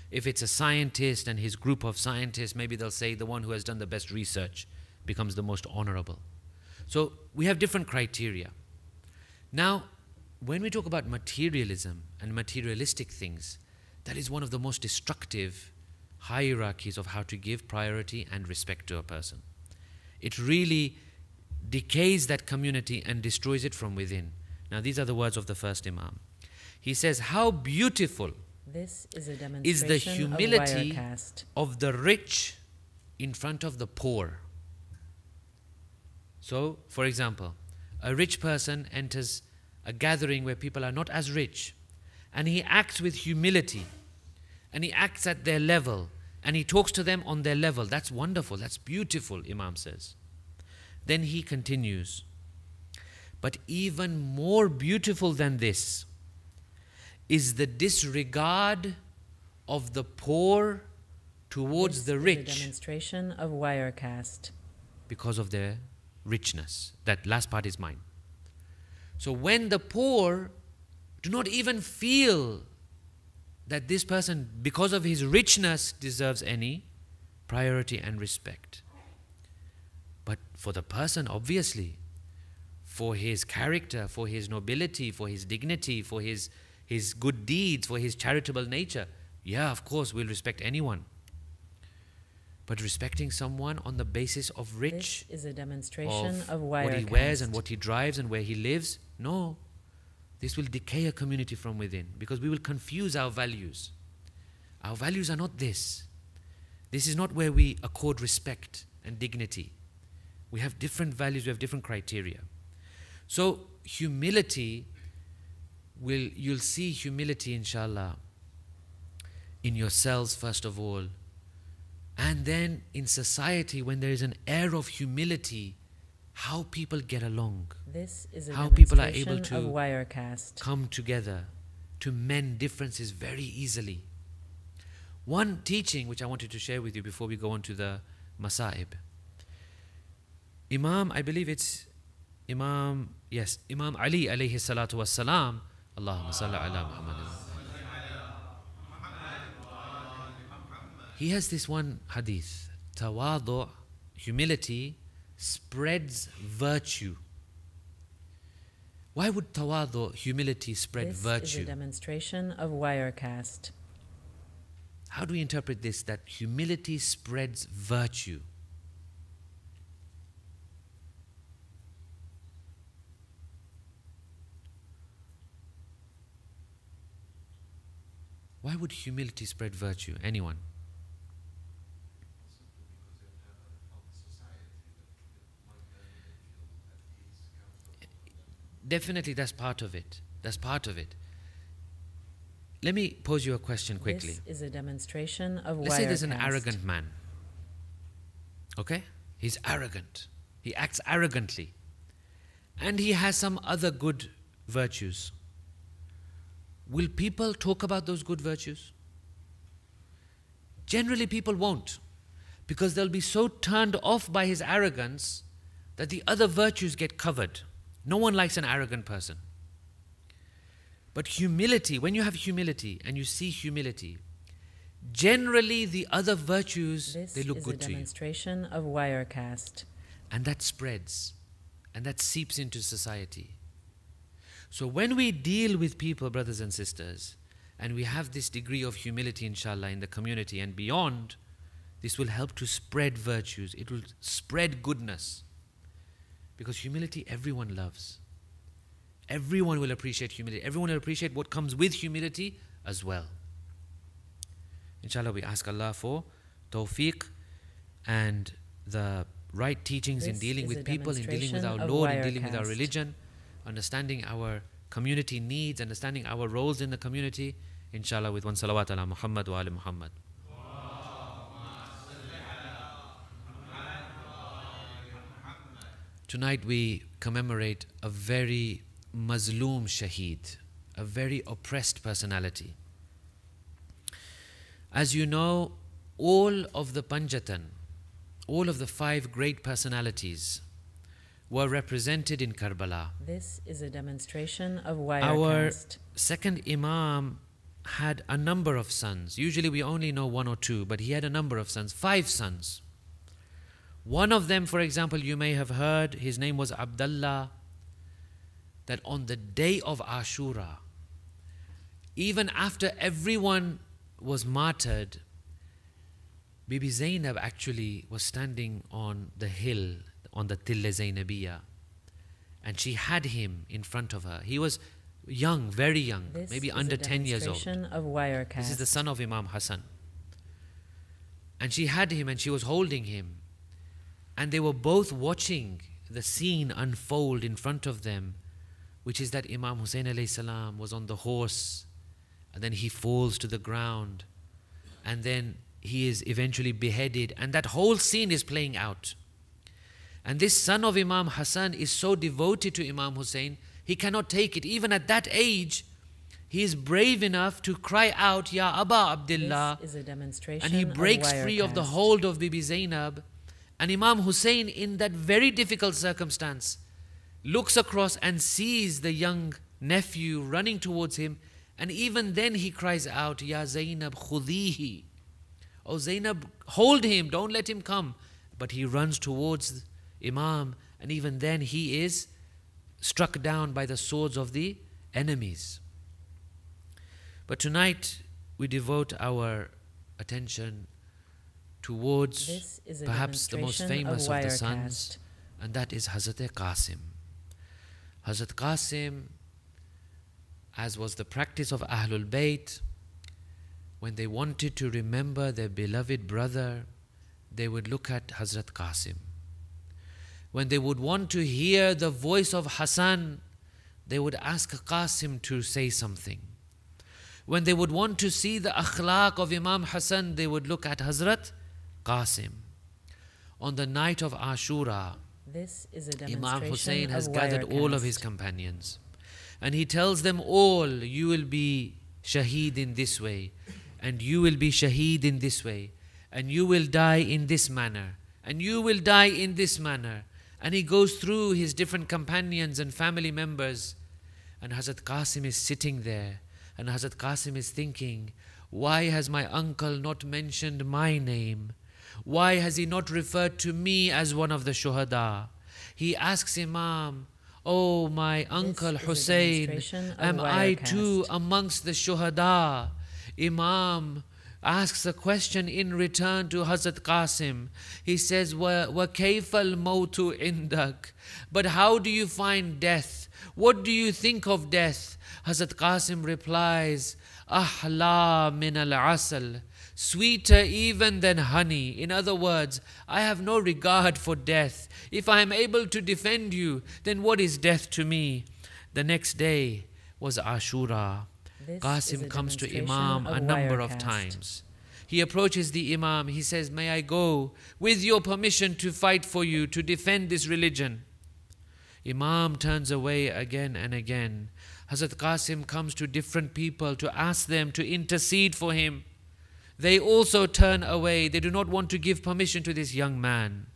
If it's a scientist and his group of scientists, maybe they'll say the one who has done the best research becomes the most honorable. So we have different criteria. Now, when we talk about materialism and materialistic things, that is one of the most destructive hierarchies of how to give priority and respect to a person. It really decays that community and destroys it from within. Now, these are the words of the first Imam. He says, how beautiful This is a is demonstration the humility of Wirecast. of the rich in front of the poor. So, for example, a rich person enters a gathering where people are not as rich, and he acts with humility, and he acts at their level, and he talks to them on their level. That's wonderful, that's beautiful, Imam says. Then he continues, but even more beautiful than this is the disregard of the poor towards the This is a rich demonstration of Wirecast. because of their richness. That last part is mine. So when the poor do not even feel that this person, because of his richness, deserves any priority and respect. But for the person, obviously, for his character, for his nobility, for his dignity, for his good deeds, for his charitable nature, yeah, of course, we'll respect anyone. But respecting someone on the basis of rich, This is a demonstration of what he Wirecast. wears and what he drives and where he lives, no. This will decay a community from within, because we will confuse our values. Our values are not this. This is not where we accord respect and dignity. We have different values, we have different criteria. So humility, you'll see humility, inshallah, in yourselves first of all, and then in society, when there is an air of humility, how people get along, This is a how people are demonstration able of to Wirecast. come together to mend differences very easily. One teaching which I wanted to share with you before we go on to the Masa'ib. Imam, I believe it's Imam Ali alayhi salatu wassalam, Allahumma salli ala Muhammad. He has this one hadith, tawadu, humility, spreads virtue. Why would tawadu, humility, spread This virtue? is a demonstration of Wirecast. How do we interpret this, that humility spreads virtue? Why would humility spread virtue? Anyone? Definitely that's part of it. That's part of it. Let me pose you a question quickly. This is a demonstration of Wirecast. Let's say there's an arrogant man. Okay? He's arrogant. He acts arrogantly. And he has some other good virtues. Will people talk about those good virtues? Generally people won't, because they'll be so turned off by his arrogance that the other virtues get covered. No one likes an arrogant person. But humility, when you have humility and you see humility, generally the other virtues, they look good to you. This is a demonstration of Wirecast. And that spreads, and that seeps into society. So when we deal with people, brothers and sisters, and we have this degree of humility, inshallah, in the community and beyond, this will help to spread virtues. It will spread goodness. Because humility, everyone loves. Everyone will appreciate humility. Everyone will appreciate what comes with humility as well. Inshallah, we ask Allah for tawfiq and the right teachings in This dealing is with a people, in dealing with our demonstration of Lord, in dealing with our Wirecast. religion, understanding our community needs, understanding our roles in the community. Inshallah, with one salawat ala Muhammad wa ali Muhammad. Tonight we commemorate a very mazloom shaheed, a very oppressed personality. As you know, all of the Panjatan, all of the 5 great personalities were represented in Karbala. This is a demonstration of Our Wirecast. second Imam had a number of sons. Usually we only know 1 or 2, but he had a number of sons, 5 sons. One of them, for example, you may have heard, his name was Abdullah, that on the day of Ashura, even after everyone was martyred, Bibi Zainab actually was standing on the hill, on the Tille Zainabiyya, and she had him in front of her. He was young, very young, This maybe is under a 10 years old. demonstration of Wirecast. This is the son of Imam Hassan. And she had him and she was holding him. And they were both watching the scene unfold in front of them, which is that Imam Hussein alayhi salam was on the horse, and then he falls to the ground, and then he is eventually beheaded, and that whole scene is playing out. And this son of Imam Hassan is so devoted to Imam Hussein, he cannot take it. Even at that age, he is brave enough to cry out, Ya Aba Abdullah, This is a demonstration and he breaks of free of the Wirecast. hold of Bibi Zainab. And Imam Hussein, in that very difficult circumstance, looks across and sees the young nephew running towards him, and even then he cries out, Ya Zainab khudihi. Oh Zainab, hold him, don't let him come. But he runs towards Imam, and even then he is struck down by the swords of the enemies. But tonight we devote our attention towards This is a perhaps the most demonstration famous of the Wirecast. sons, and that is Hazrat Qasim. Hazrat Qasim, as was the practice of Ahlul Bayt, when they wanted to remember their beloved brother, they would look at Hazrat Qasim. When they would want to hear the voice of Hassan, they would ask Qasim to say something. When they would want to see the akhlaq of Imam Hassan, they would look at Hazrat Qasim. On the night of Ashura, This is a Imam demonstration Hussein has of gathered all of Wirecast. his companions, and he tells them all, you will be shaheed in this way, and you will be shaheed in this way, and you will die in this manner, and you will die in this manner. And he goes through his different companions and family members, and Hazrat Qasim is sitting there, and Hazrat Qasim is thinking, why has my uncle not mentioned my name? Why has he not referred to me as one of the shuhada? He asks Imam, oh my uncle This is a Hussein, demonstration of am I Wirecast. too amongst the shuhada? Imam asks a question in return to Hazrat Qasim. He says, وَكَيْفَ الْمَوْتُ عِنْدَكَ? But how do you find death? What do you think of death? Hazrat Qasim replies, أَحْلَى مِنَ الْعَسَلِ, sweeter even than honey. In other words, I have no regard for death. If I am able to defend you, then what is death to me? The next day was Ashura. This is Qasim a comes to demonstration Imam of a number of Wirecast. times. He approaches the Imam. He says, may I go with your permission to fight for you, to defend this religion? Imam turns away again and again. Hazrat Qasim comes to different people to ask them to intercede for him. They also turn away. They do not want to give permission to this young man.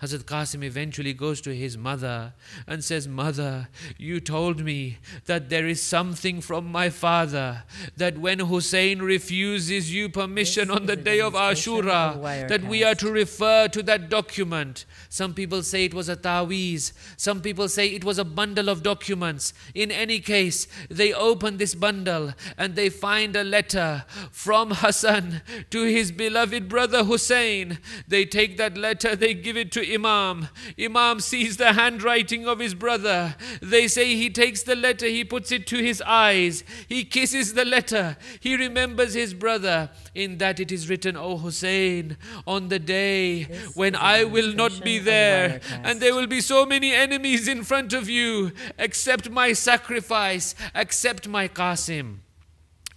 Hazrat Qasim eventually goes to his mother and says, Mother, you told me that there is something from my father, that when Hussein refuses you permission This on the is a day of demonstration Ashura, of that we are Wirecast. to refer to that document. Some people say it was a taweez. Some people say it was a bundle of documents. In any case, they open this bundle and they find a letter from Hassan to his beloved brother Hussein. They take that letter, they give it to Imam. Imam sees the handwriting of his brother. They say he takes the letter, he puts it to his eyes. He kisses the letter. He remembers his brother. In that it is written, O Hussein, on the day when I will not be there, and there will be so many enemies in front of you, accept my sacrifice, accept my Qasim.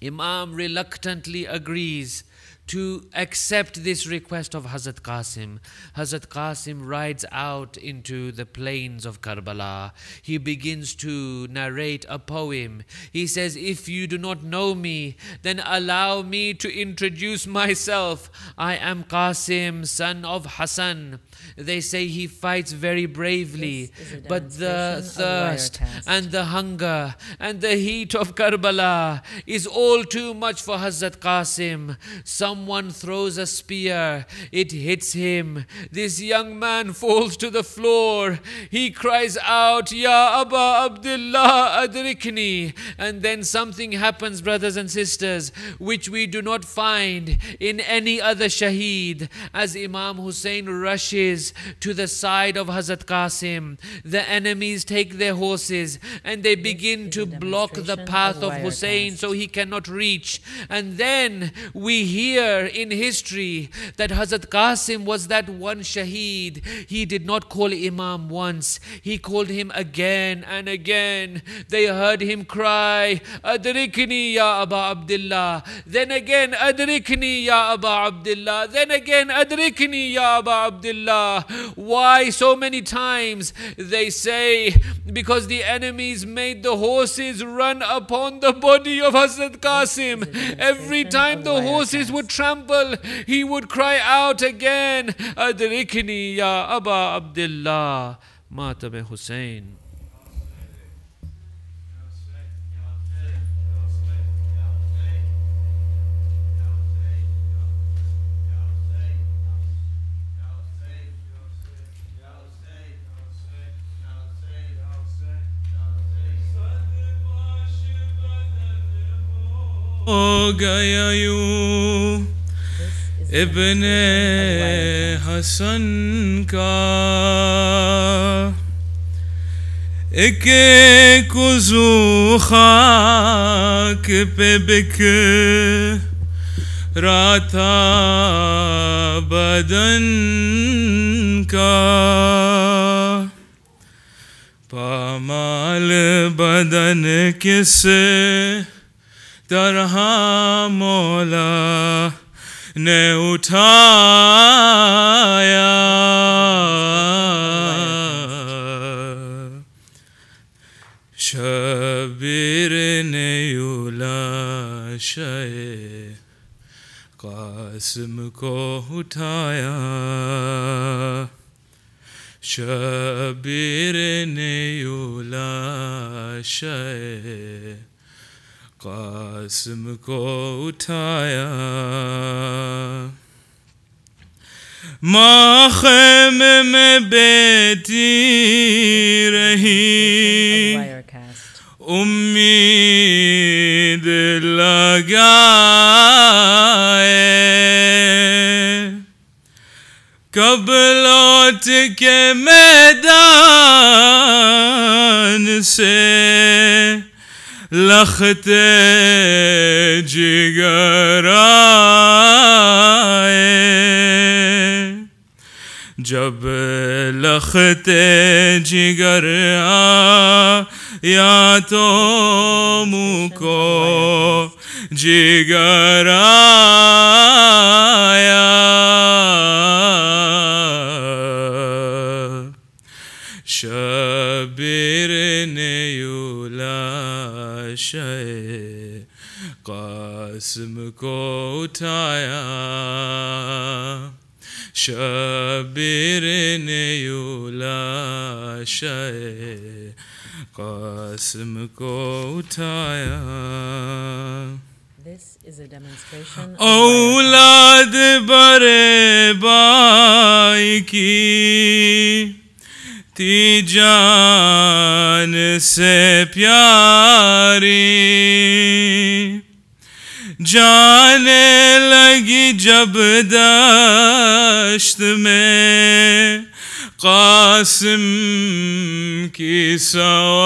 Imam reluctantly agrees to accept this request of Hazrat Qasim. Hazrat Qasim rides out into the plains of Karbala. He begins to narrate a poem. He says, if you do not know me, then allow me to introduce myself. I am Qasim, son of Hassan. They say he fights very bravely, but the thirst and the hunger and the heat of Karbala is all too much for Hazrat Qasim. Someone throws a spear, it hits him. This young man falls to the floor. He cries out, Ya Aba Abdullah Adrikni. And then something happens, brothers and sisters, which we do not find in any other Shaheed. As Imam Hussein rushes to the side of Hazrat Qasim, the enemies take their horses and they begin to block the path of Hussein so he cannot reach. And then we hear in history that Hazrat Qasim was that one Shaheed. He did not call Imam once, he called him again and again. They heard him cry, Adrikni ya Aba Abdullah. Then again, Adrikni ya Aba Abdullah. Then again, Adrikni ya Aba Abdullah. Why so many times? They say because the enemies made the horses run upon the body of Hazrat Qasim. Every time the horses would trample, he would cry out again, Adrikni ya Aba Abdullah, Matam Hussein. ہو گیا یوں ابن حسن کا ایک وضو خاک پہ بک رہا تھا بدن کا پامال بدن کس طرح مولا نے اٹھایا شبیر نے یولا شے قاسم کو اٹھایا شبیر نے یولا شے قاسم کو اٹھایا ماں خیمے میں بیٹھی رہی امید لگائے کب لوٹ کے میدان سے لخت جگر آئے جب لخت جگر آیا تو منہ کو جگر آیا شبیر نے یولا شے قاسم کو اٹھایا شبیر نے یولا شے قاسم کو اٹھایا اولاد برے بائی کی تی جان سے پیاری جانے لگی جب دشت میں قاسم کی سواری،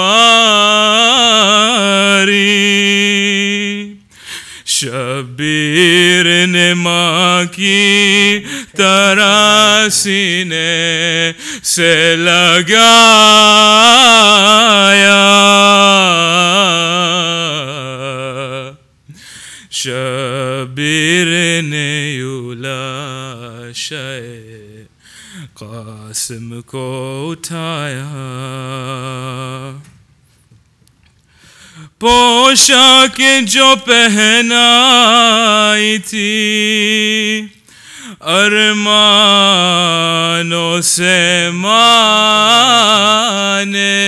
شبیر نے ماں کی طرح سینے سے لگایا، شبیر نے لاشے قاسم کو اٹھایا، پوشاک جو پہنائی تھی ارمانوں سے ماں نے،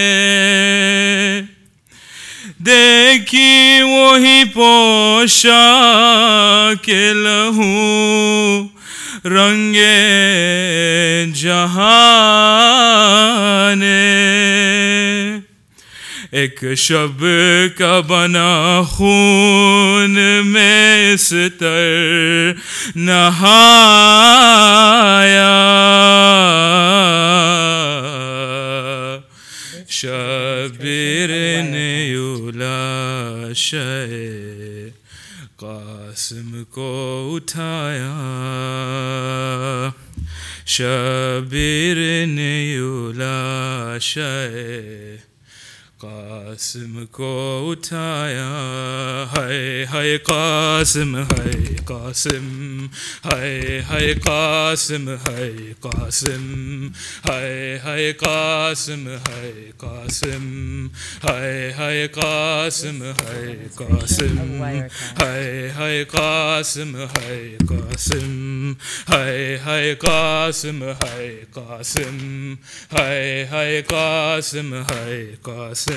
دیکھی وہی پوشاک لہو رنگ جہاں نے، ایک شب کا بنا خون میں استر نہایا، شبیر نے لاشے قاسم کو اٹھایا، شبیر نے لاشے قاسم کو اٹھایا، ہائے ہائے قاسم ہائے قاسم، ہائے ہائے قاسم ہائے قاسم، ہائے ہائے قاسم ہائے قاسم، ہائے ہائے قاسم ہائے قاسم، ہائے ہائے قاسم ہائے قاسم، ہائے ہائے قاسم ہائے قاسم، ہائے ہائے قاسم ہائے قاسم،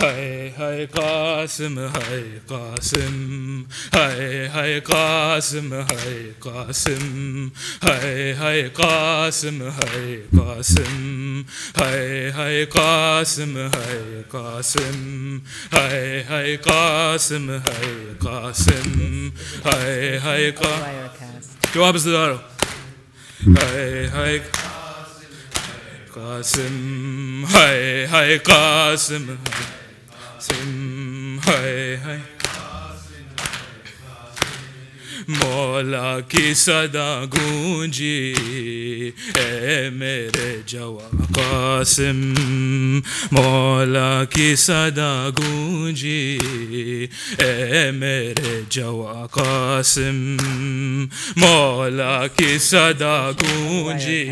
ہائے ہائے قاسم ہائے قاسم، ہائے ہائے قاسم ہائے قاسم، ہائے ہائے قاسم ہائے قاسم، ہائے ہائے قاسم ہائے قاسم، ہائے ہائے قاسم ہائے قاسم، ہائے ہائے جو آپ سے دارو، ہائے ہائے قاسم، ہائے ہائے قاسم قاسم، ہائے ہائے مولا کی صدا گونجی اے میرے جواں قاسم، مولا کی صدا گونجی اے میرے جواں قاسم، مولا کی صدا گونجی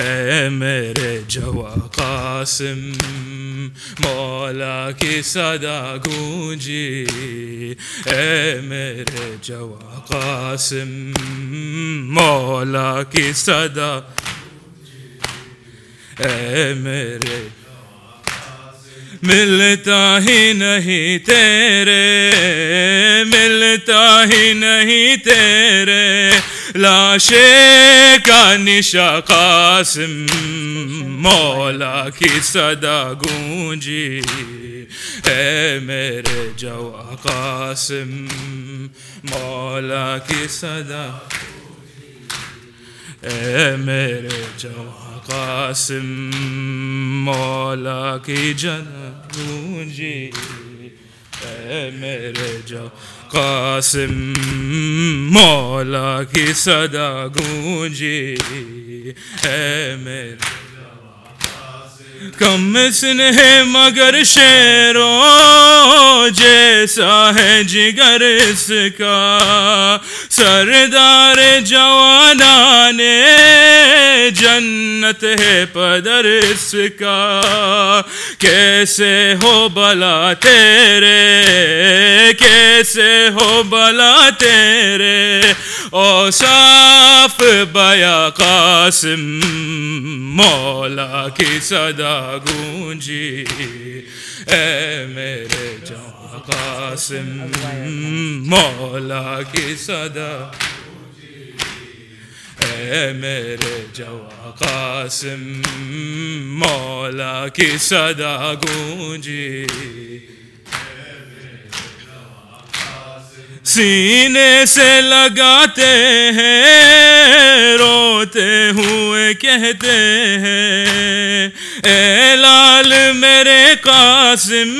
اے میرے جواں قاسم، مولا کی صدا گونجی اے میرے جواں قاسم، مولا کی صدا اے میرے ملتا ہی نہیں تیرے، ملتا ہی نہیں تیرے لاشے کا نشا قاسم، مولا کی صدا گونجی اے میرے جواں قاسم، مولا کی صدا اے میرے جواں قاسم، مولا کی جنا گونجی اے میرے جواں قاسم، مولا کی صدا گونجی اے میرے کم سن ہے مگر شیروں جیسا ہے جگر اس کا، سردار جوانان جنت ہے پدر اس کا، کیسے ہو بلا تیرے، کیسے ہو بلا تیرے اوصاف بیا قاسم، مولا کی صدا گونجی اے میرے جواں قاسم، مولا کی صدا اے میرے جواں قاسم، مولا کی صدا گونجی سینے سے لگاتے ہیں روتے ہوئے کہتے ہیں اے لال میرے قاسم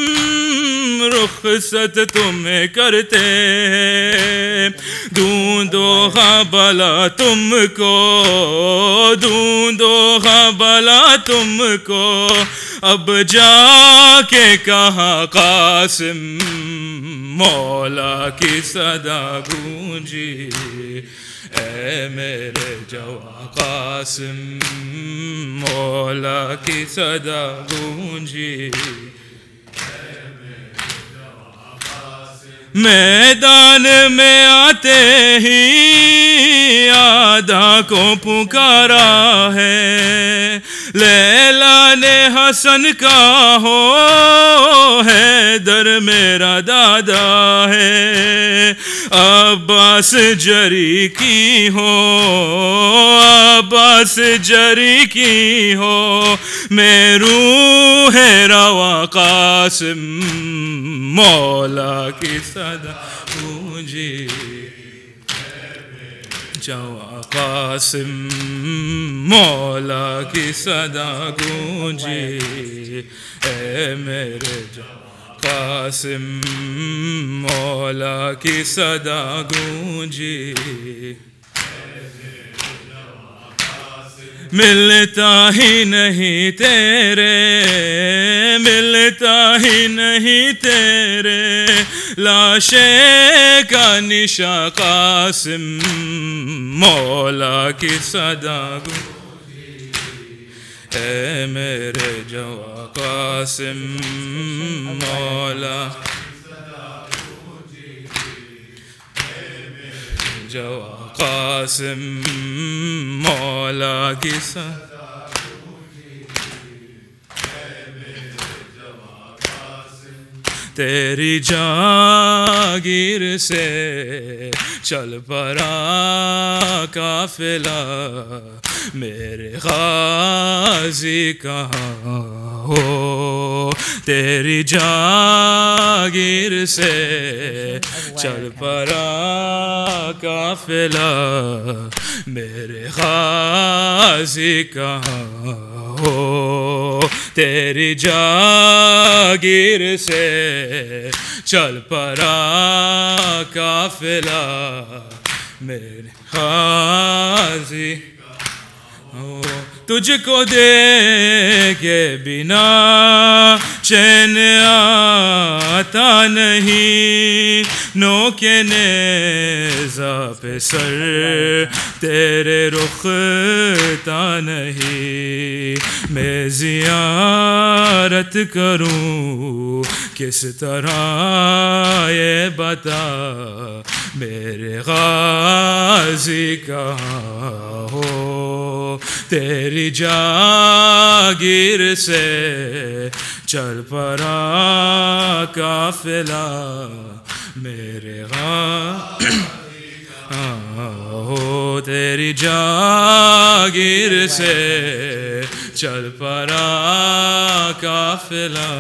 رخصت تمہیں کرتے ہیں دوں دو بلا تم کو دوں دو بلا تم کو اب جا کے کہاں قاسم مولا کی صدا گونجی اے میرے جواں قاسم مولا کی صدا گونجی میدان میں آتے ہی آدھا کو پکارا ہے لیلا نے حسن کا ہو حیدر میرا دادا ہے عباس جری کی ہو عباس جری کی ہو میں روح رواں قاسم مولا کی صدا گونجی جواں قاسم مولا کی صدا گونجی اے میرے جواں قاسم مولا کی صدا گونجی ملتا ہی نہیں تیرے ملتا ہی نہیں تیرے لاشے کا نشاں قاسم مولا کی صدا گونجی اے میرے جواں قاسم مولا جواں قاسم مولا کی صدا تیری جاگیر سے چل پڑا قافلہ میرے غازی کہاں ہو تیری جاگیر سے چل پڑا قافلہ میرے غازی کہاں ہو تیری جاگیر سے چل پڑا قافلہ میرے غازی تجھ کو دیکھے بنا چین آتا نہیں نوکے نیزہ پہ سر تیرے رخ تا نہیں میں زیارت کروں کس طرح یہ بتا میرے غازی کہاں ہو تیری جاگیر سے چل پڑا قافلہ میرے غازی ہو تیری جاگیر سے چل پڑا قافلہ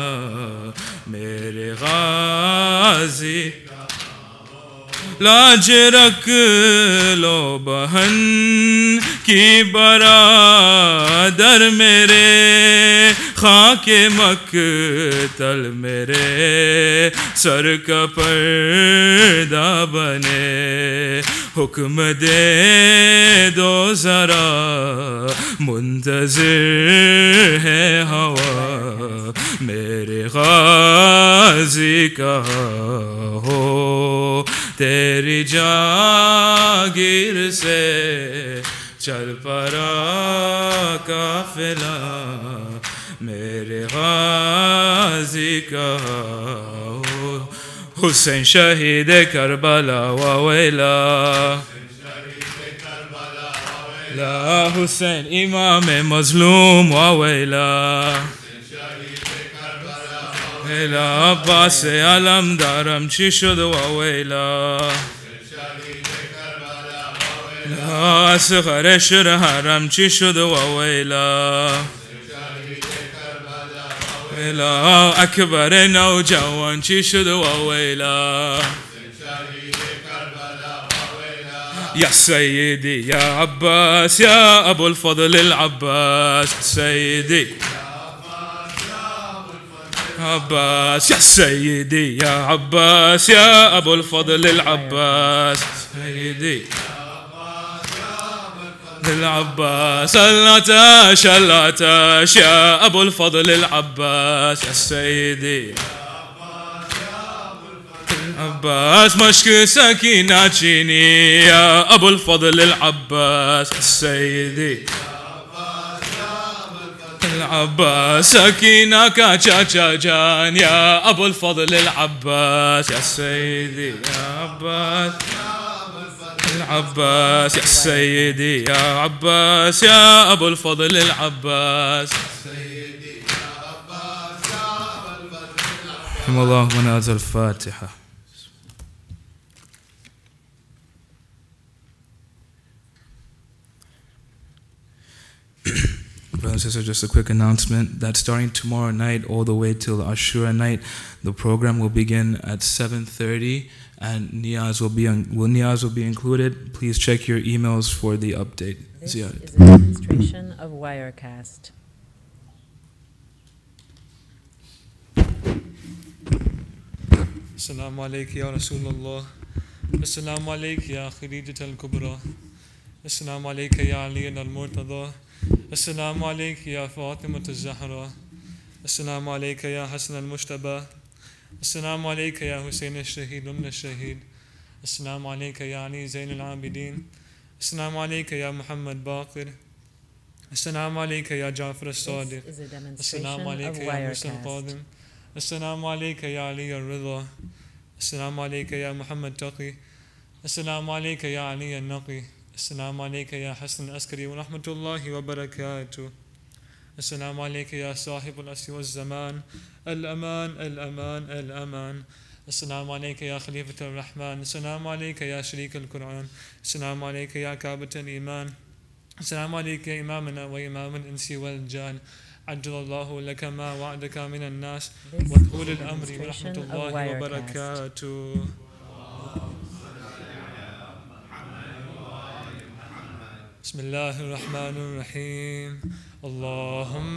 میرے غازی لاج رکھ لو بہن کی برادر میرے خاک مقتل میرے سر کا پردہ بنے حکم دے دو ذرا منتظر ہے ہوا میرے غازی کہاں ہو تیری جاگیر سے چل پڑا قافلہ میرے غازی کہاں ہو حسین شہید کربلا وویلا لا حسین امام مظلوم وویلا لا عباس علمدارم چی شد وویلا لا اصغر شرحرم چی شد وویلا لا اکبر نوجوان چی شد وویلا يا سيدي يا عباس يا أبو الفضل العباس سيدي عباس يا سيدي يا عباس يا أبو الفضل العباس سيدي العباس العتاش العتاش يا أبو الفضل العباس يا سيدي عباس مشك سكينة جيني يا أبو الفضل العباس يا سيدي العباس سكينة كاجاجان يا أبو الفضل العباس يا سيدي يا عباس العباس يا سيدي يا عباس يا أبو الفضل العباس رحم الله ونازل الفاتحة. Brothers and sisters, just a quick announcement that starting tomorrow night all the way till Ashura night, the program will begin at 7:30 and niyaz will be included. Please check your emails for the update. This is a demonstration of Wirecast. السلام عليك يا رسول الله. السلام عليك يا خديجة الكبرى. السلام عليك يا علي المرتضى. السلام عليك يا فاطمة الزهراء. السلام عليك يا حسن المجتبى. السلام عليك يا حسين الشهيد ابن الشهيد. السلام عليك يا علي زين العابدين. السلام عليك يا محمد باقر. السلام عليك يا جعفر الصادق. السلام عليك يا موسى القادم. السلام عليك يا علي الرضا. السلام عليك يا محمد تقي. السلام عليك يا علي النقي. السلام عليك يا حسن العسكري ورحمة الله وبركاته. السلام عليك يا صاحب العصر والزمان. الأمان الأمان الأمان. السلام عليك يا خليفة الرحمن. السلام عليك يا شريك القرآن. السلام عليك يا كعبة الإيمان. السلام عليك يا إمامنا وإمام الإنس والجان. عجل الله لك ما وعدك من الناس وطول الأمر ورحمة الله وبركاته. بسم الله الرحمن الرحيم. اللهم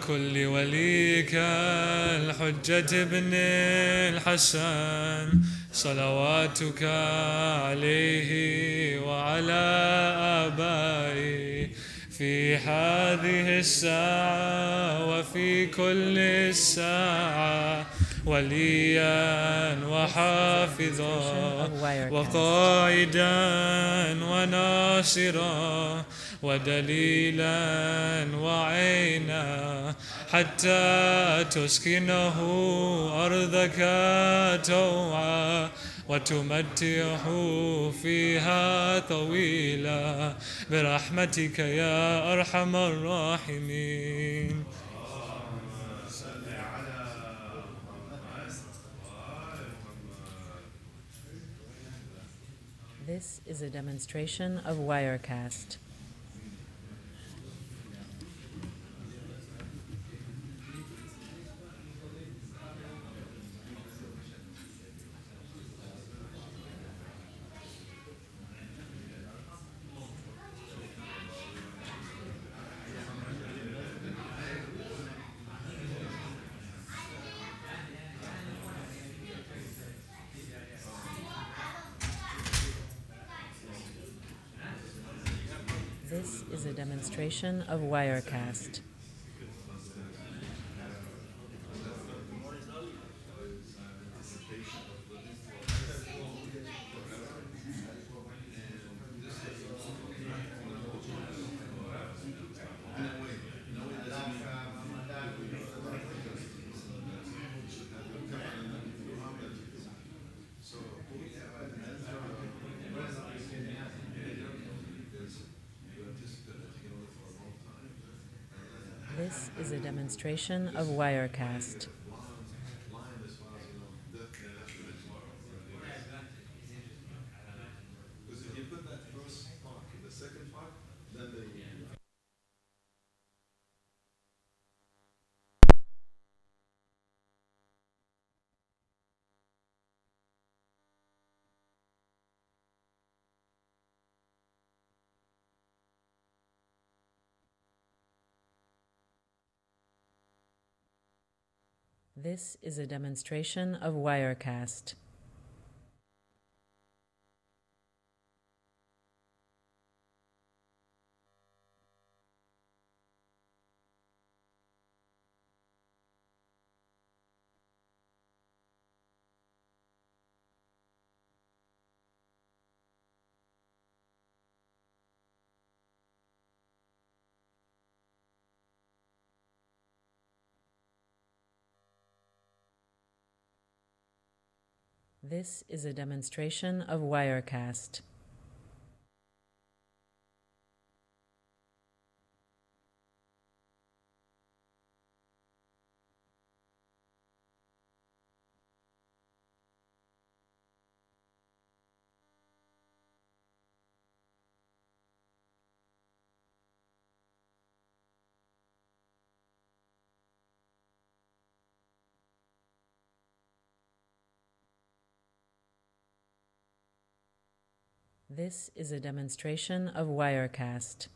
كن لوليك الحجة بن الحسن صلواتك عليه وعلى آبائه في هذه الساعة وفي كل الساعة وليا وحافظا وقائدا وناصرا ودليلا وعينا حتى تسكنه أرضك توعا وتمتعه فيها طويلا برحمتك يا أرحم الراحمين. This is a demonstration of Wirecast. This is a demonstration of Wirecast. This is a demonstration of Wirecast. This is a demonstration of Wirecast. This is a demonstration of Wirecast. This is a demonstration of Wirecast.